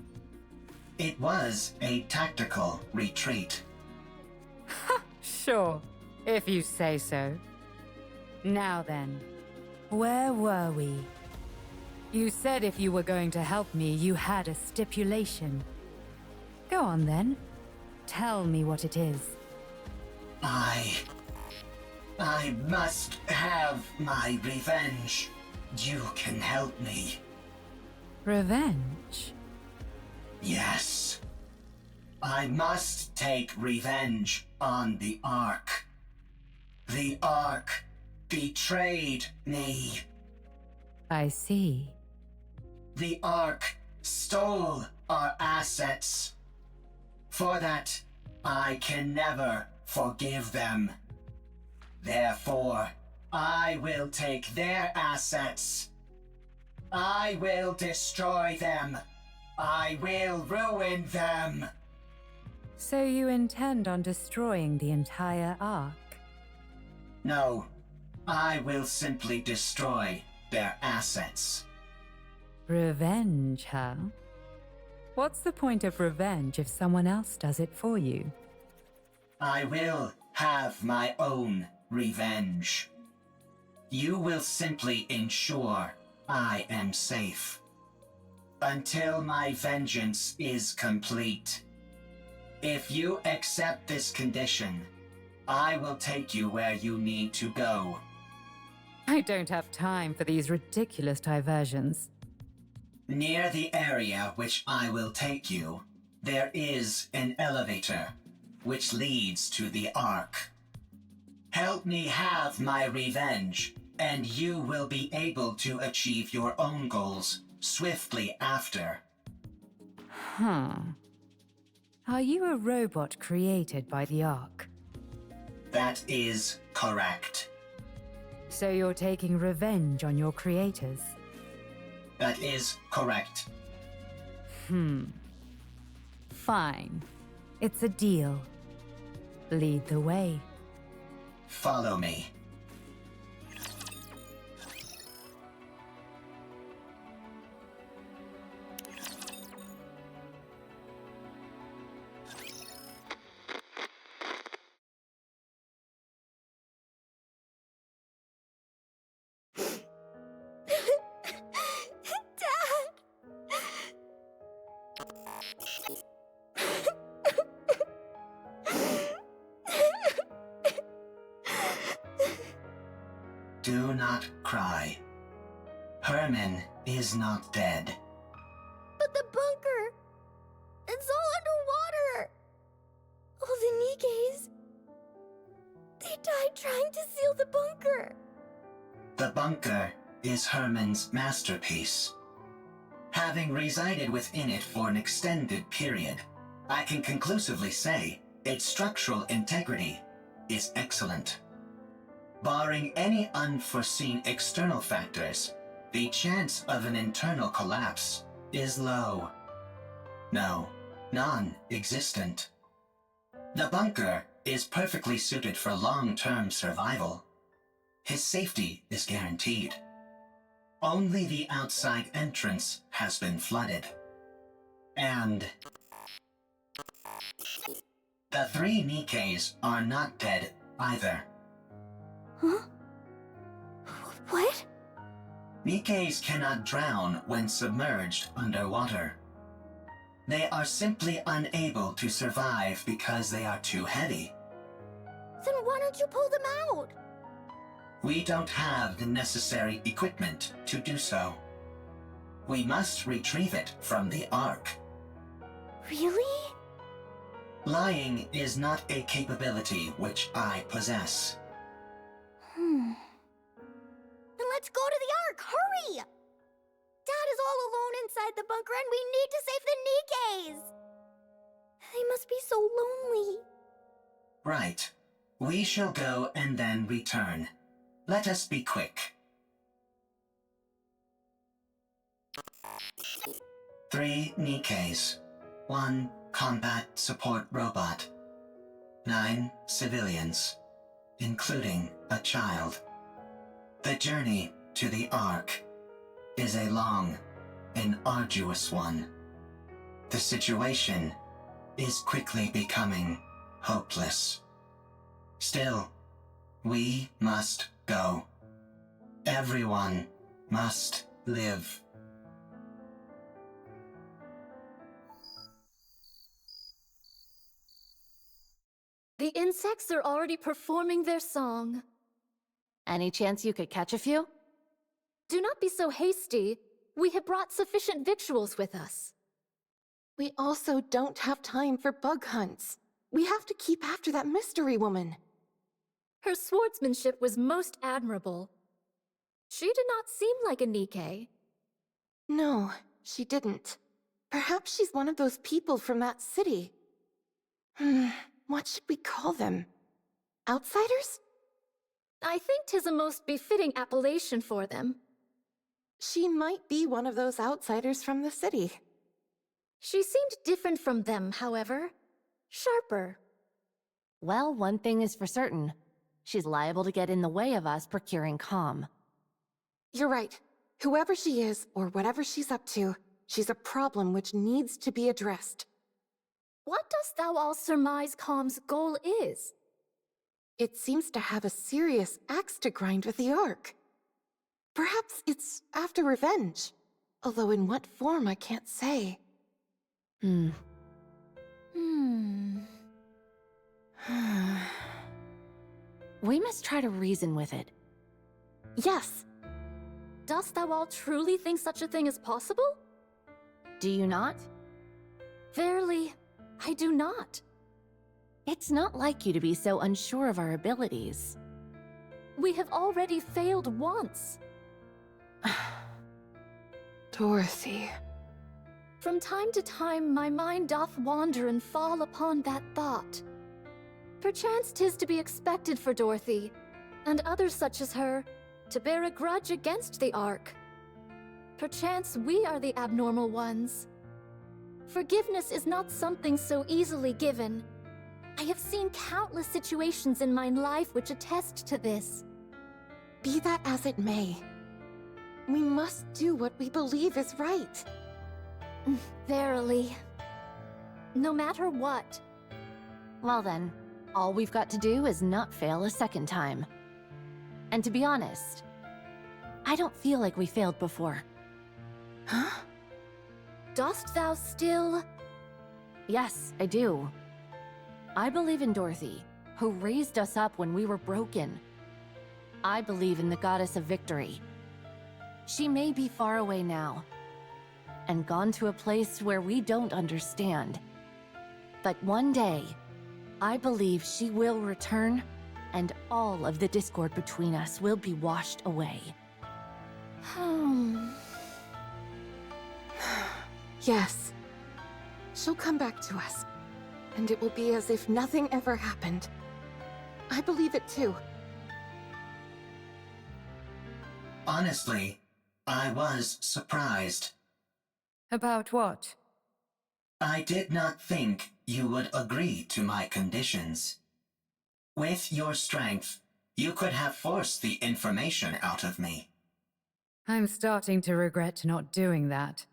It was a tactical retreat. Sure, if you say so. Now then, where were we? You said if you were going to help me, you had a stipulation. Go on then. Tell me what it is. I must have my revenge. You can help me. Revenge? Yes. I must take revenge on the Ark. The Ark betrayed me. I see. The Ark stole our assets. For that, I can never forgive them. Therefore, I will take their assets. I will destroy them. I will ruin them. So you intend on destroying the entire Ark? No, I will simply destroy their assets. Revenge, huh? What's the point of revenge if someone else does it for you? I will have my own revenge. You will simply ensure I am safe. Until my vengeance is complete. If you accept this condition, I will take you where you need to go. I don't have time for these ridiculous diversions. Near the area which I will take you, there is an elevator, which leads to the Ark. Help me have my revenge, and you will be able to achieve your own goals swiftly after. Are you a robot created by the Ark? That is correct. So you're taking revenge on your creators? That is correct. Fine. It's a deal. Lead the way. Follow me. Do not cry. Herman is not dead. But the bunker! It's all underwater! All the NIKKEs... They died trying to seal the bunker! The bunker is Herman's masterpiece. Having resided within it for an extended period, I can conclusively say its structural integrity is excellent. Barring any unforeseen external factors, the chance of an internal collapse is low. No, non-existent. The bunker is perfectly suited for long-term survival. His safety is guaranteed. Only the outside entrance has been flooded. And the 3 NIKKEs are not dead either. Huh? What? NIKKEs cannot drown when submerged underwater. They are simply unable to survive because they are too heavy. Then why don't you pull them out? We don't have the necessary equipment to do so. We must retrieve it from the Ark. Really? Lying is not a capability which I possess. Then let's go to the Ark! Hurry! Dad is all alone inside the bunker and we need to save the NIKKEs! They must be so lonely. Right. We shall go and then return. Let us be quick. 3 NIKKEs. 1 combat support robot. 9 civilians, including a child. The journey to the Ark is a long and arduous one. The situation is quickly becoming hopeless. Still, we must go. Everyone must live. The insects are already performing their song. Any chance you could catch a few? Do not be so hasty. We have brought sufficient victuals with us. We also don't have time for bug hunts. We have to keep after that mystery woman. Her swordsmanship was most admirable. She did not seem like a NIKKE. No, she didn't. Perhaps she's one of those people from that city. What should we call them? Outsiders? I think 'tis a most befitting appellation for them. She might be one of those outsiders from the city. She seemed different from them, however. Sharper. Well, one thing is for certain. She's liable to get in the way of us procuring calm. You're right. Whoever she is, or whatever she's up to, she's a problem which needs to be addressed. What dost thou all surmise Calm's goal is? It seems to have a serious axe to grind with the Ark. Perhaps it's after revenge, although in what form I can't say. We must try to reason with it. Yes. Dost thou all truly think such a thing is possible? Do you not? Verily, I do not. It's not like you to be so unsure of our abilities. We have already failed once. Dorothy. From time to time my mind doth wander and fall upon that thought. Perchance 'tis to be expected for Dorothy, and others such as her, to bear a grudge against the Ark. Perchance we are the abnormal ones. Forgiveness is not something so easily given. I have seen countless situations in my life which attest to this. Be that as it may, we must do what we believe is right. Verily. No matter what. Well then, all we've got to do is not fail a second time. And to be honest, I don't feel like we failed before. Huh? Dost thou still? Yes, I do. I believe in Dorothy, who raised us up when we were broken. I believe in the goddess of victory. She may be far away now, and gone to a place where we don't understand. But one day, I believe she will return, and all of the discord between us will be washed away. Yes. She'll come back to us, and it will be as if nothing ever happened. I believe it too. Honestly, I was surprised. About what? I did not think you would agree to my conditions. With your strength, you could have forced the information out of me. I'm starting to regret not doing that.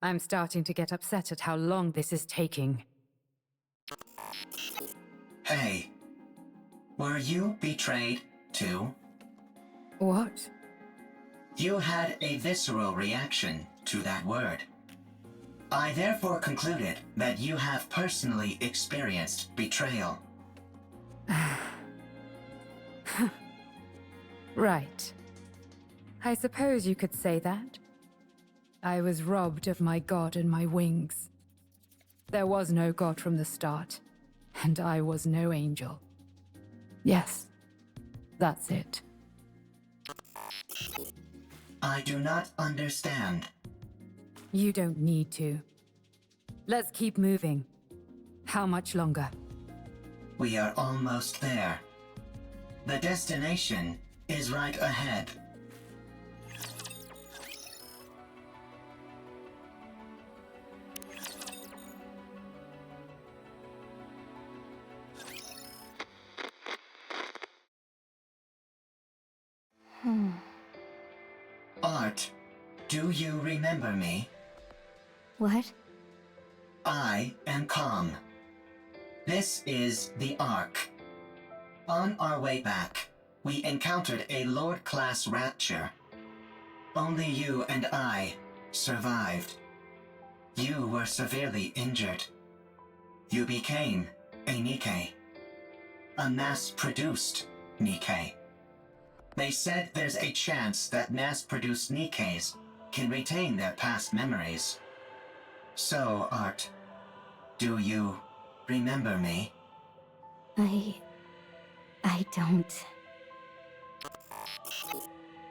I'm starting to get upset at how long this is taking. Hey, were you betrayed too? What? You had a visceral reaction to that word. I therefore concluded that you have personally experienced betrayal. Right. I suppose you could say that. I was robbed of my god and my wings. There was no god from the start, and I was no angel. Yes, that's it. I do not understand. You don't need to. Let's keep moving. How much longer? We are almost there. The destination is right ahead. Art, do you remember me? What? I am Calm. This is the Ark. On our way back, we encountered a Lord-class rapture. Only you and I survived. You were severely injured. You became a NIKKE. A mass-produced NIKKE. They said there's a chance that mass-produced NIKKEs can retain their past memories. So, Art, do you remember me? I don't.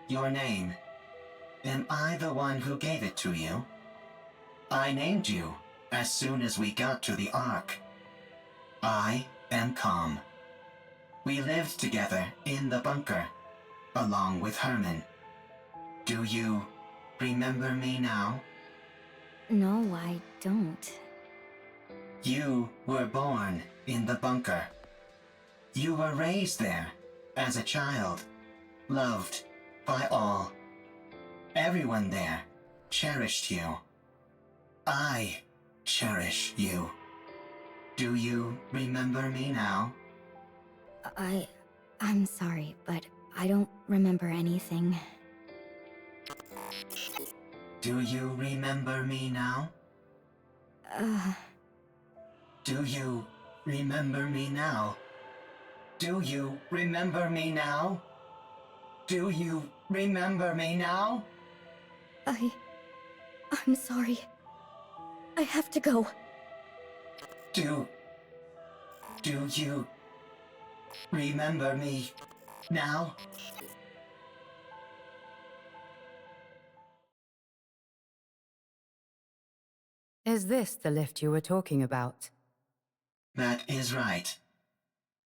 Your name. Am I the one who gave it to you? I named you as soon as we got to the Ark. I am Calm. We lived together in the bunker, along with Herman. Do you remember me now? No, I don't. You were born in the bunker. You were raised there as a child, loved by all. Everyone there cherished you. I cherish you. Do you remember me now? I'm sorry, but I don't remember anything. Do you remember me now? Do you remember me now? Do you remember me now? Do you remember me now? I'm sorry. I have to go. Do you remember me now? Is this the lift you were talking about? That is right.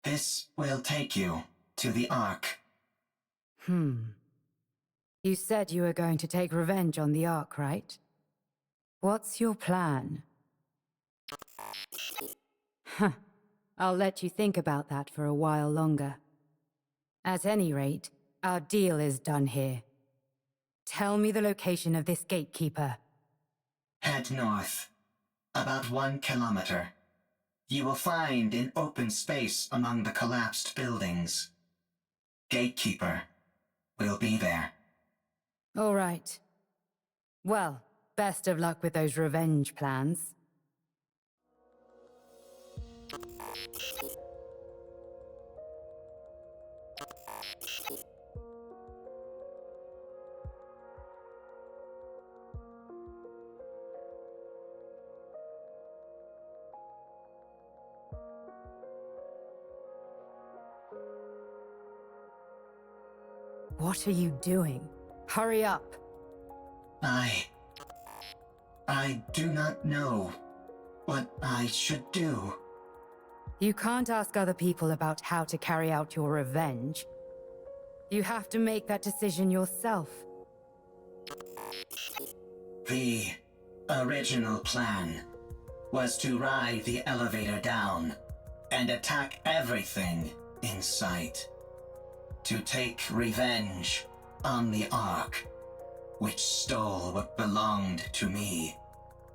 This will take you to the Ark. You said you were going to take revenge on the Ark, right? What's your plan? Huh. I'll let you think about that for a while longer. At any rate, our deal is done here. Tell me the location of this gatekeeper. Head north. About 1 kilometer. You will find an open space among the collapsed buildings. Gatekeeper will be there. All right. Well, best of luck with those revenge plans. What are you doing? Hurry up! I do not know what I should do. You can't ask other people about how to carry out your revenge. You have to make that decision yourself. The original plan was to ride the elevator down and attack everything in sight. To take revenge on the Ark, which stole what belonged to me,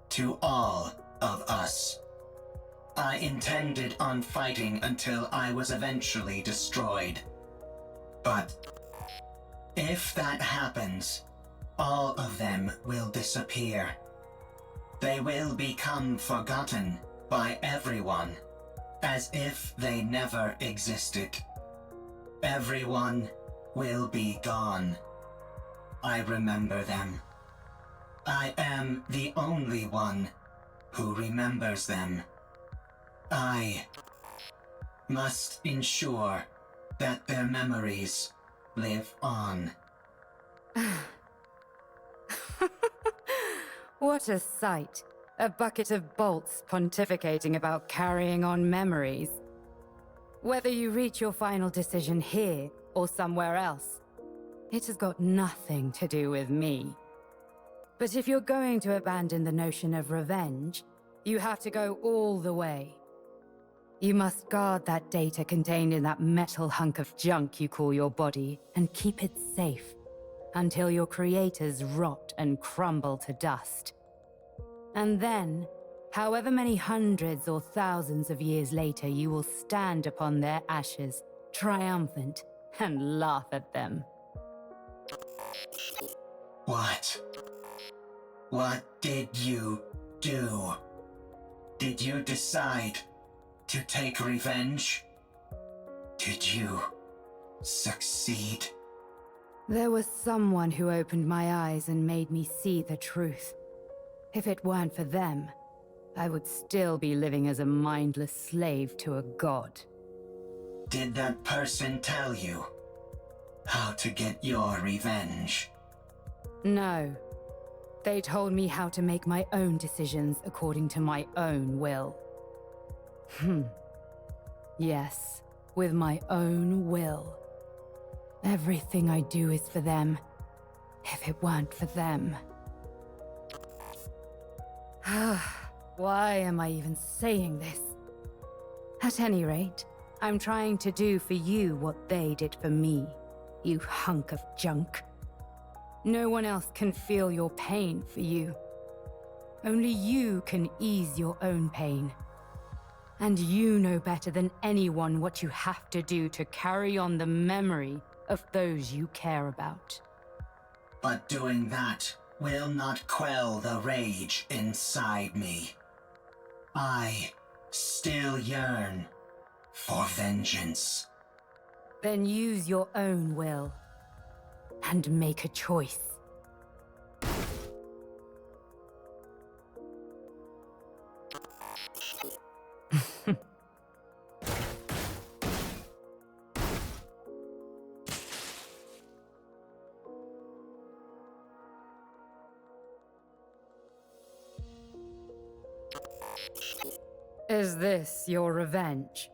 to all of us. I intended on fighting until I was eventually destroyed. But if that happens, all of them will disappear. They will become forgotten by everyone, as if they never existed. Everyone will be gone. I remember them. I am the only one who remembers them. I must ensure that their memories live on. What a sight. A bucket of bolts pontificating about carrying on memories. Whether you reach your final decision here or somewhere else, it has got nothing to do with me. But if you're going to abandon the notion of revenge, you have to go all the way. You must guard that data contained in that metal hunk of junk you call your body and keep it safe until your creators rot and crumble to dust. And then, however many hundreds or thousands of years later, you will stand upon their ashes, triumphant, and laugh at them. What did you do? Did you decide to take revenge? Did you succeed? There was someone who opened my eyes and made me see the truth. If it weren't for them, I would still be living as a mindless slave to a god. Did that person tell you how to get your revenge? No. They told me how to make my own decisions according to my own will. Yes, with my own will. Everything I do is for them. If it weren't for them... Why am I even saying this? At any rate, I'm trying to do for you what they did for me, you hunk of junk. No one else can feel your pain for you. Only you can ease your own pain. And you know better than anyone what you have to do to carry on the memory of those you care about. But doing that will not quell the rage inside me. I still yearn for vengeance. Then use your own will and make a choice. Is this your revenge?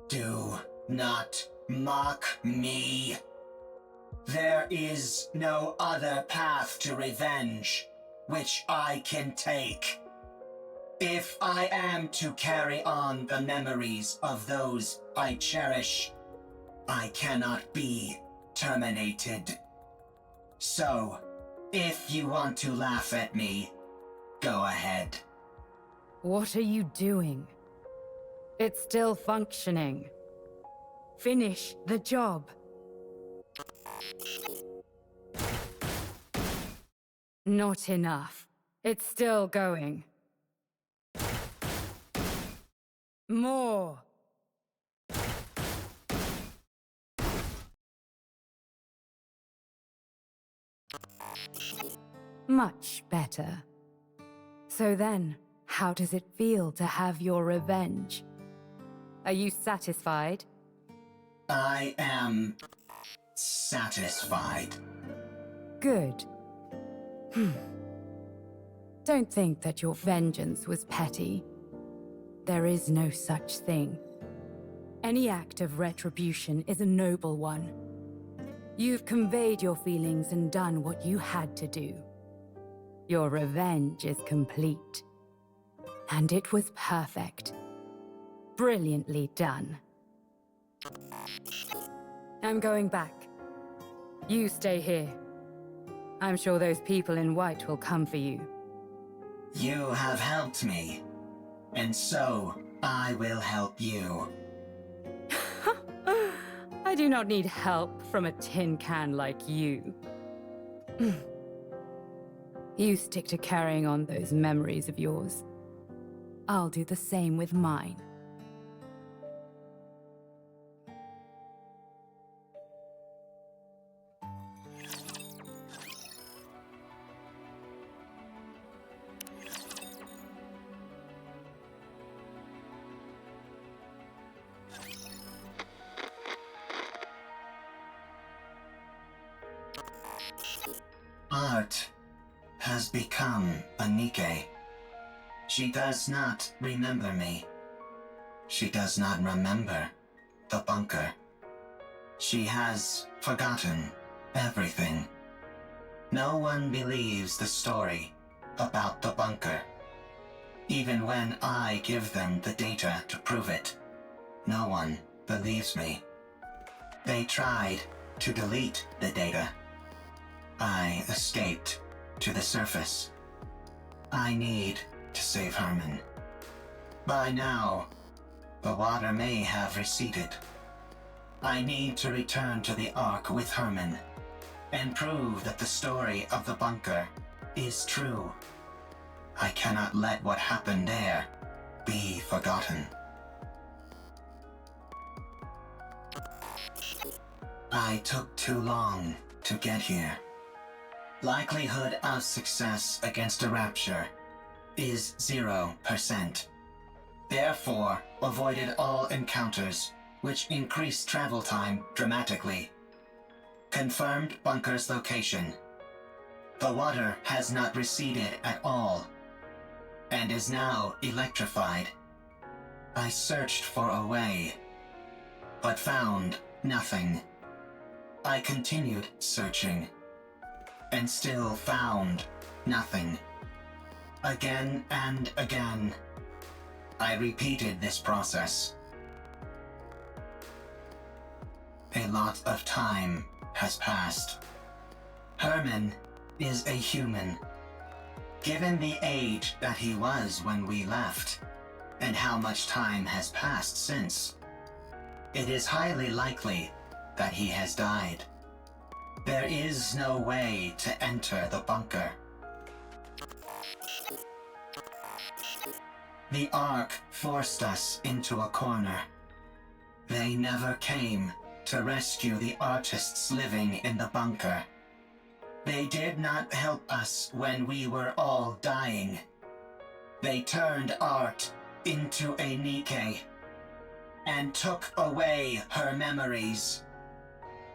Do not mock me. There is no other path to revenge which I can take. If I am to carry on the memories of those I cherish, I cannot be terminated. So, if you want to laugh at me, go ahead. What are you doing? It's still functioning. Finish the job. Not enough. It's still going. More. Much better. So then, how does it feel to have your revenge? Are you satisfied? I am satisfied. Good. Don't think that your vengeance was petty. There is no such thing. Any act of retribution is a noble one. You've conveyed your feelings and done what you had to do. Your revenge is complete. And it was perfect. Brilliantly done. I'm going back. You stay here. I'm sure those people in white will come for you. You have helped me, and so I will help you. I do not need help from a tin can like you. You stick to carrying on those memories of yours. I'll do the same with mine. Art has become a NIKKE. She does not remember me. She does not remember the bunker. She has forgotten everything. No one believes the story about the bunker. Even when I give them the data to prove it, no one believes me. They tried to delete the data. I escaped to the surface. I need to save Herman. By now, the water may have receded. I need to return to the Ark with Herman and prove that the story of the bunker is true. I cannot let what happened there be forgotten. I took too long to get here. Likelihood of success against a rapture is 0%. Therefore, avoided all encounters, which increased travel time dramatically. Confirmed bunker's location. The water has not receded at all, and is now electrified. I searched for a way, but found nothing. I continued searching, and still found nothing. Again and again, I repeated this process. A lot of time has passed. Herman is a human. Given the age that he was when we left, and how much time has passed since, it is highly likely that he has died. There is no way to enter the bunker. The Ark forced us into a corner. They never came to rescue the artists living in the bunker. They did not help us when we were all dying. They turned art into a NIKKE and took away her memories.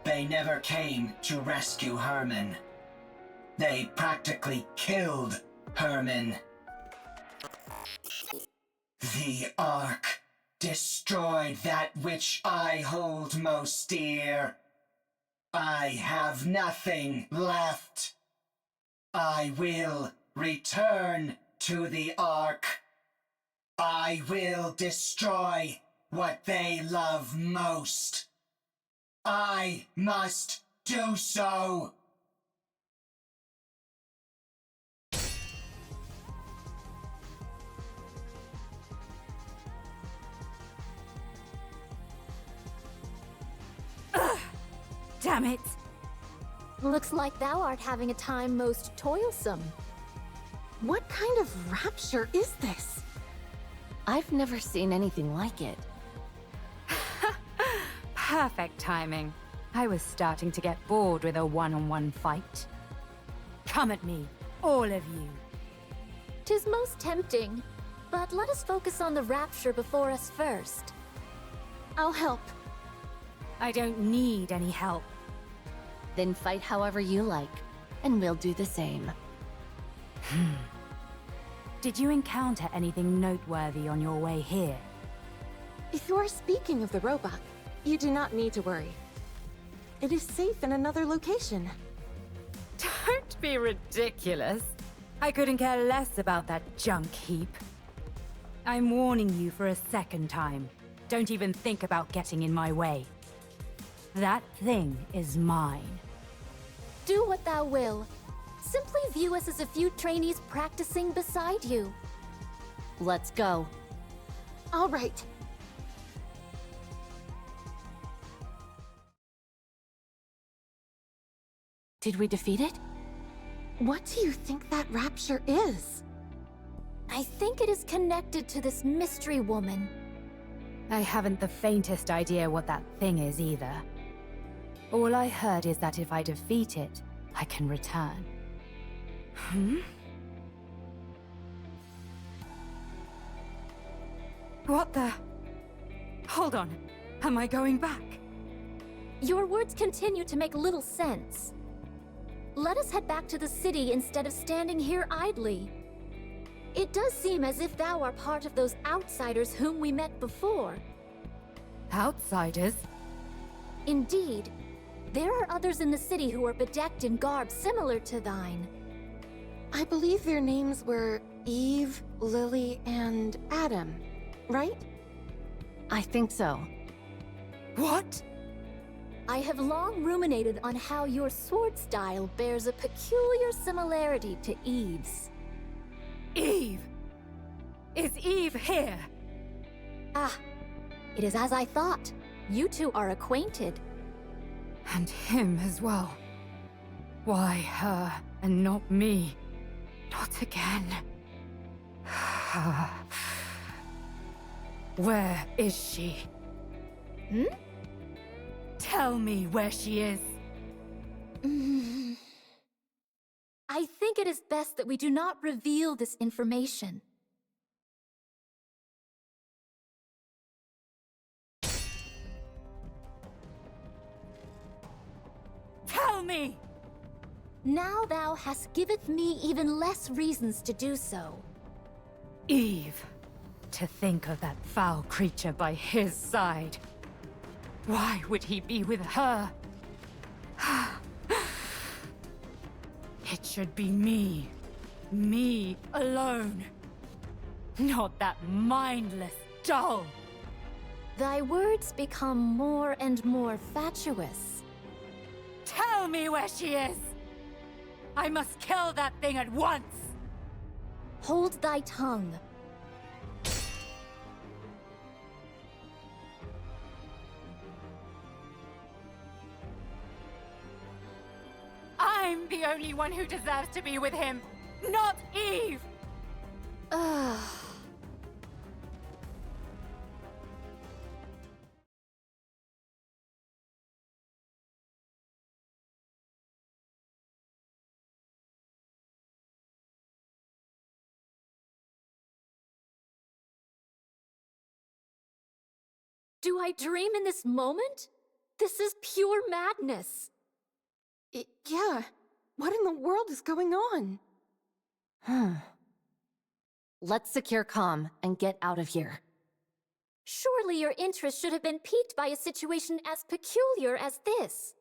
They never came to rescue Herman. They practically killed Herman. The Ark destroyed that which I hold most dear. I have nothing left. I will return to the Ark. I will destroy what they love most. I must do so. Damn it! Looks like thou art having a time most toilsome. What kind of rapture is this? I've never seen anything like it. Perfect timing. I was starting to get bored with a one-on-one fight. Come at me, all of you. 'Tis most tempting, but let us focus on the rapture before us first. I'll help. I don't need any help. Then fight however you like, and we'll do the same. Did you encounter anything noteworthy on your way here? If you are speaking of the robot, you do not need to worry. It is safe in another location. Don't be ridiculous. I couldn't care less about that junk heap. I'm warning you for a second time. Don't even think about getting in my way. That thing is mine. Do what thou will. Simply view us as a few trainees practicing beside you. Let's go. All right. Did we defeat it? What do you think that rapture is? I think it is connected to this mystery woman. I haven't the faintest idea what that thing is either. All I heard is that if I defeat it, I can return. What the? Hold on. Am I going back? Your words continue to make little sense. Let us head back to the city instead of standing here idly. It does seem as if thou art part of those outsiders whom we met before. Outsiders? Indeed. There are others in the city who are bedecked in garb similar to thine. I believe their names were Eve, Lily, and Adam, right? I think so. What? I have long ruminated on how your sword style bears a peculiar similarity to Eve's. Eve! Is Eve here? Ah, it is as I thought. You two are acquainted. And him as well. Why her and not me? Not again. Where is she? Tell me where she is. I think it is best that we do not reveal this information. Tell me! Now thou hast giveth me even less reasons to do so. Eve. To think of that foul creature by his side. Why would he be with her? It should be me. Me alone. Not that mindless doll. Thy words become more and more fatuous. Tell me where she is! I must kill that thing at once! Hold thy tongue. I'm the only one who deserves to be with him, not Eve! Do I dream in this moment? This is pure madness. Yeah. What in the world is going on? Let's secure comm and get out of here. Surely your interest should have been piqued by a situation as peculiar as this.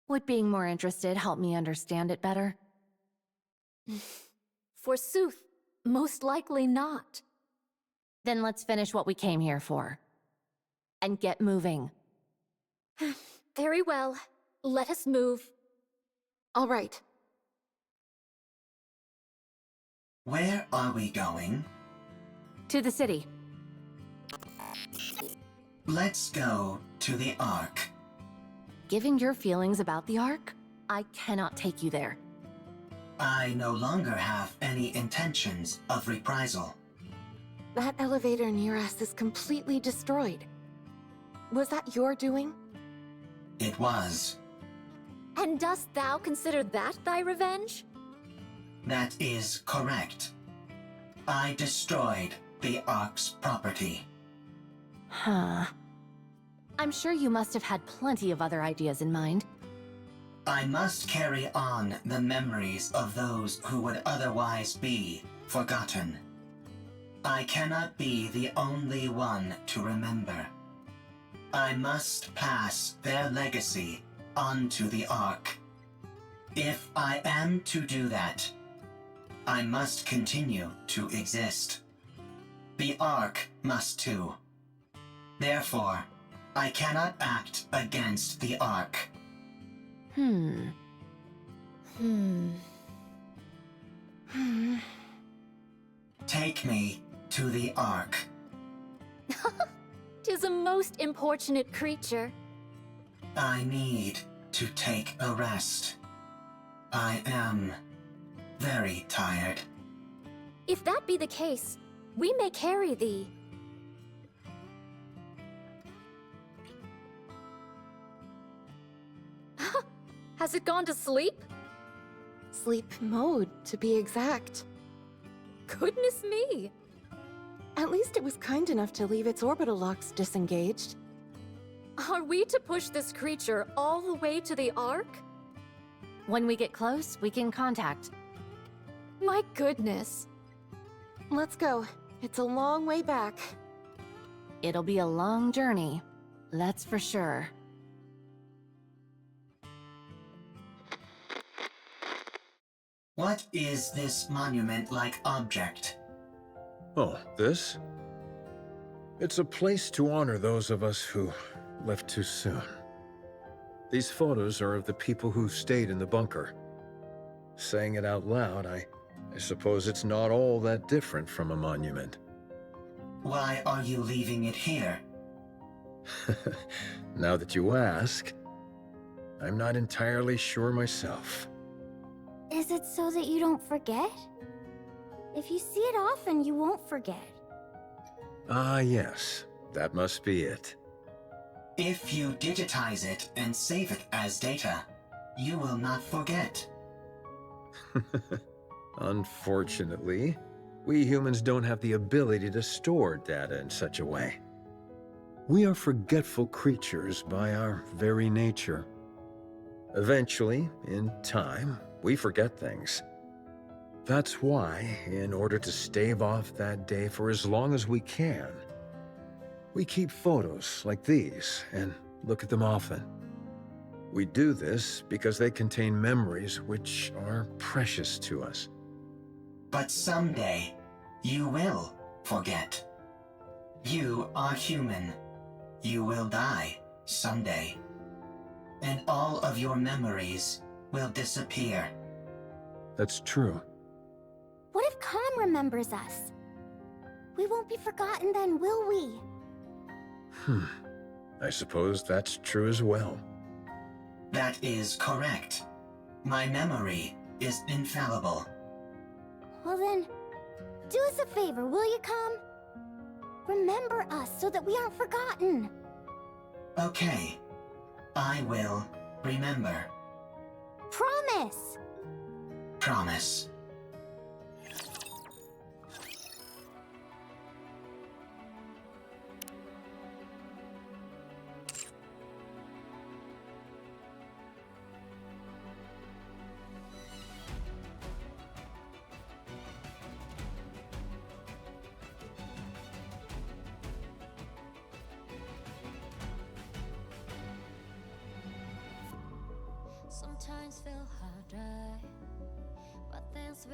Would being more interested help me understand it better? Forsooth, most likely not. Then let's finish what we came here for. And get moving. Very well. Let us move. All right. Where are we going? To the city. Let's go to the Ark. Given your feelings about the Ark, I cannot take you there. I no longer have any intentions of reprisal. That elevator near us is completely destroyed. Was that your doing? It was. And dost thou consider that thy revenge? That is correct. I destroyed the Ark's property. Huh. I'm sure you must have had plenty of other ideas in mind. I must carry on the memories of those who would otherwise be forgotten. I cannot be the only one to remember. I must pass their legacy onto the Ark. If I am to do that, I must continue to exist. The Ark must too. Therefore, I cannot act against the Ark. Take me to the Ark. 'Tis a most importunate creature. I need to take a rest. I am very tired. If that be the case, we may carry thee. Has it gone to sleep? Sleep mode, to be exact. Goodness me! At least it was kind enough to leave its orbital locks disengaged. Are we to push this creature all the way to the Ark? When we get close, we can contact. My goodness. Let's go. It's a long way back. It'll be a long journey, that's for sure. What is this monument-like object? Oh, this? It's a place to honor those of us who left too soon. These photos are of the people who stayed in the bunker. Saying it out loud, I suppose it's not all that different from a monument. Why are you leaving it here? Now that you ask, I'm not entirely sure myself. Is it so that you don't forget? If you see it often, you won't forget. Ah, yes. That must be it. If you digitize it and save it as data, you will not forget. Unfortunately, we humans don't have the ability to store data in such a way. We are forgetful creatures by our very nature. Eventually, in time, we forget things. That's why, in order to stave off that day for as long as we can, we keep photos like these and look at them often. We do this because they contain memories which are precious to us. But someday, you will forget. You are human. You will die someday. And all of your memories will disappear. That's true. What if Calm remembers us? We won't be forgotten then, will we? I suppose that's true as well. That is correct. My memory is infallible. Well then, do us a favor, will you, Calm? Remember us so that we aren't forgotten. Okay. I will remember. Promise! Promise. sometimes feel harder, but things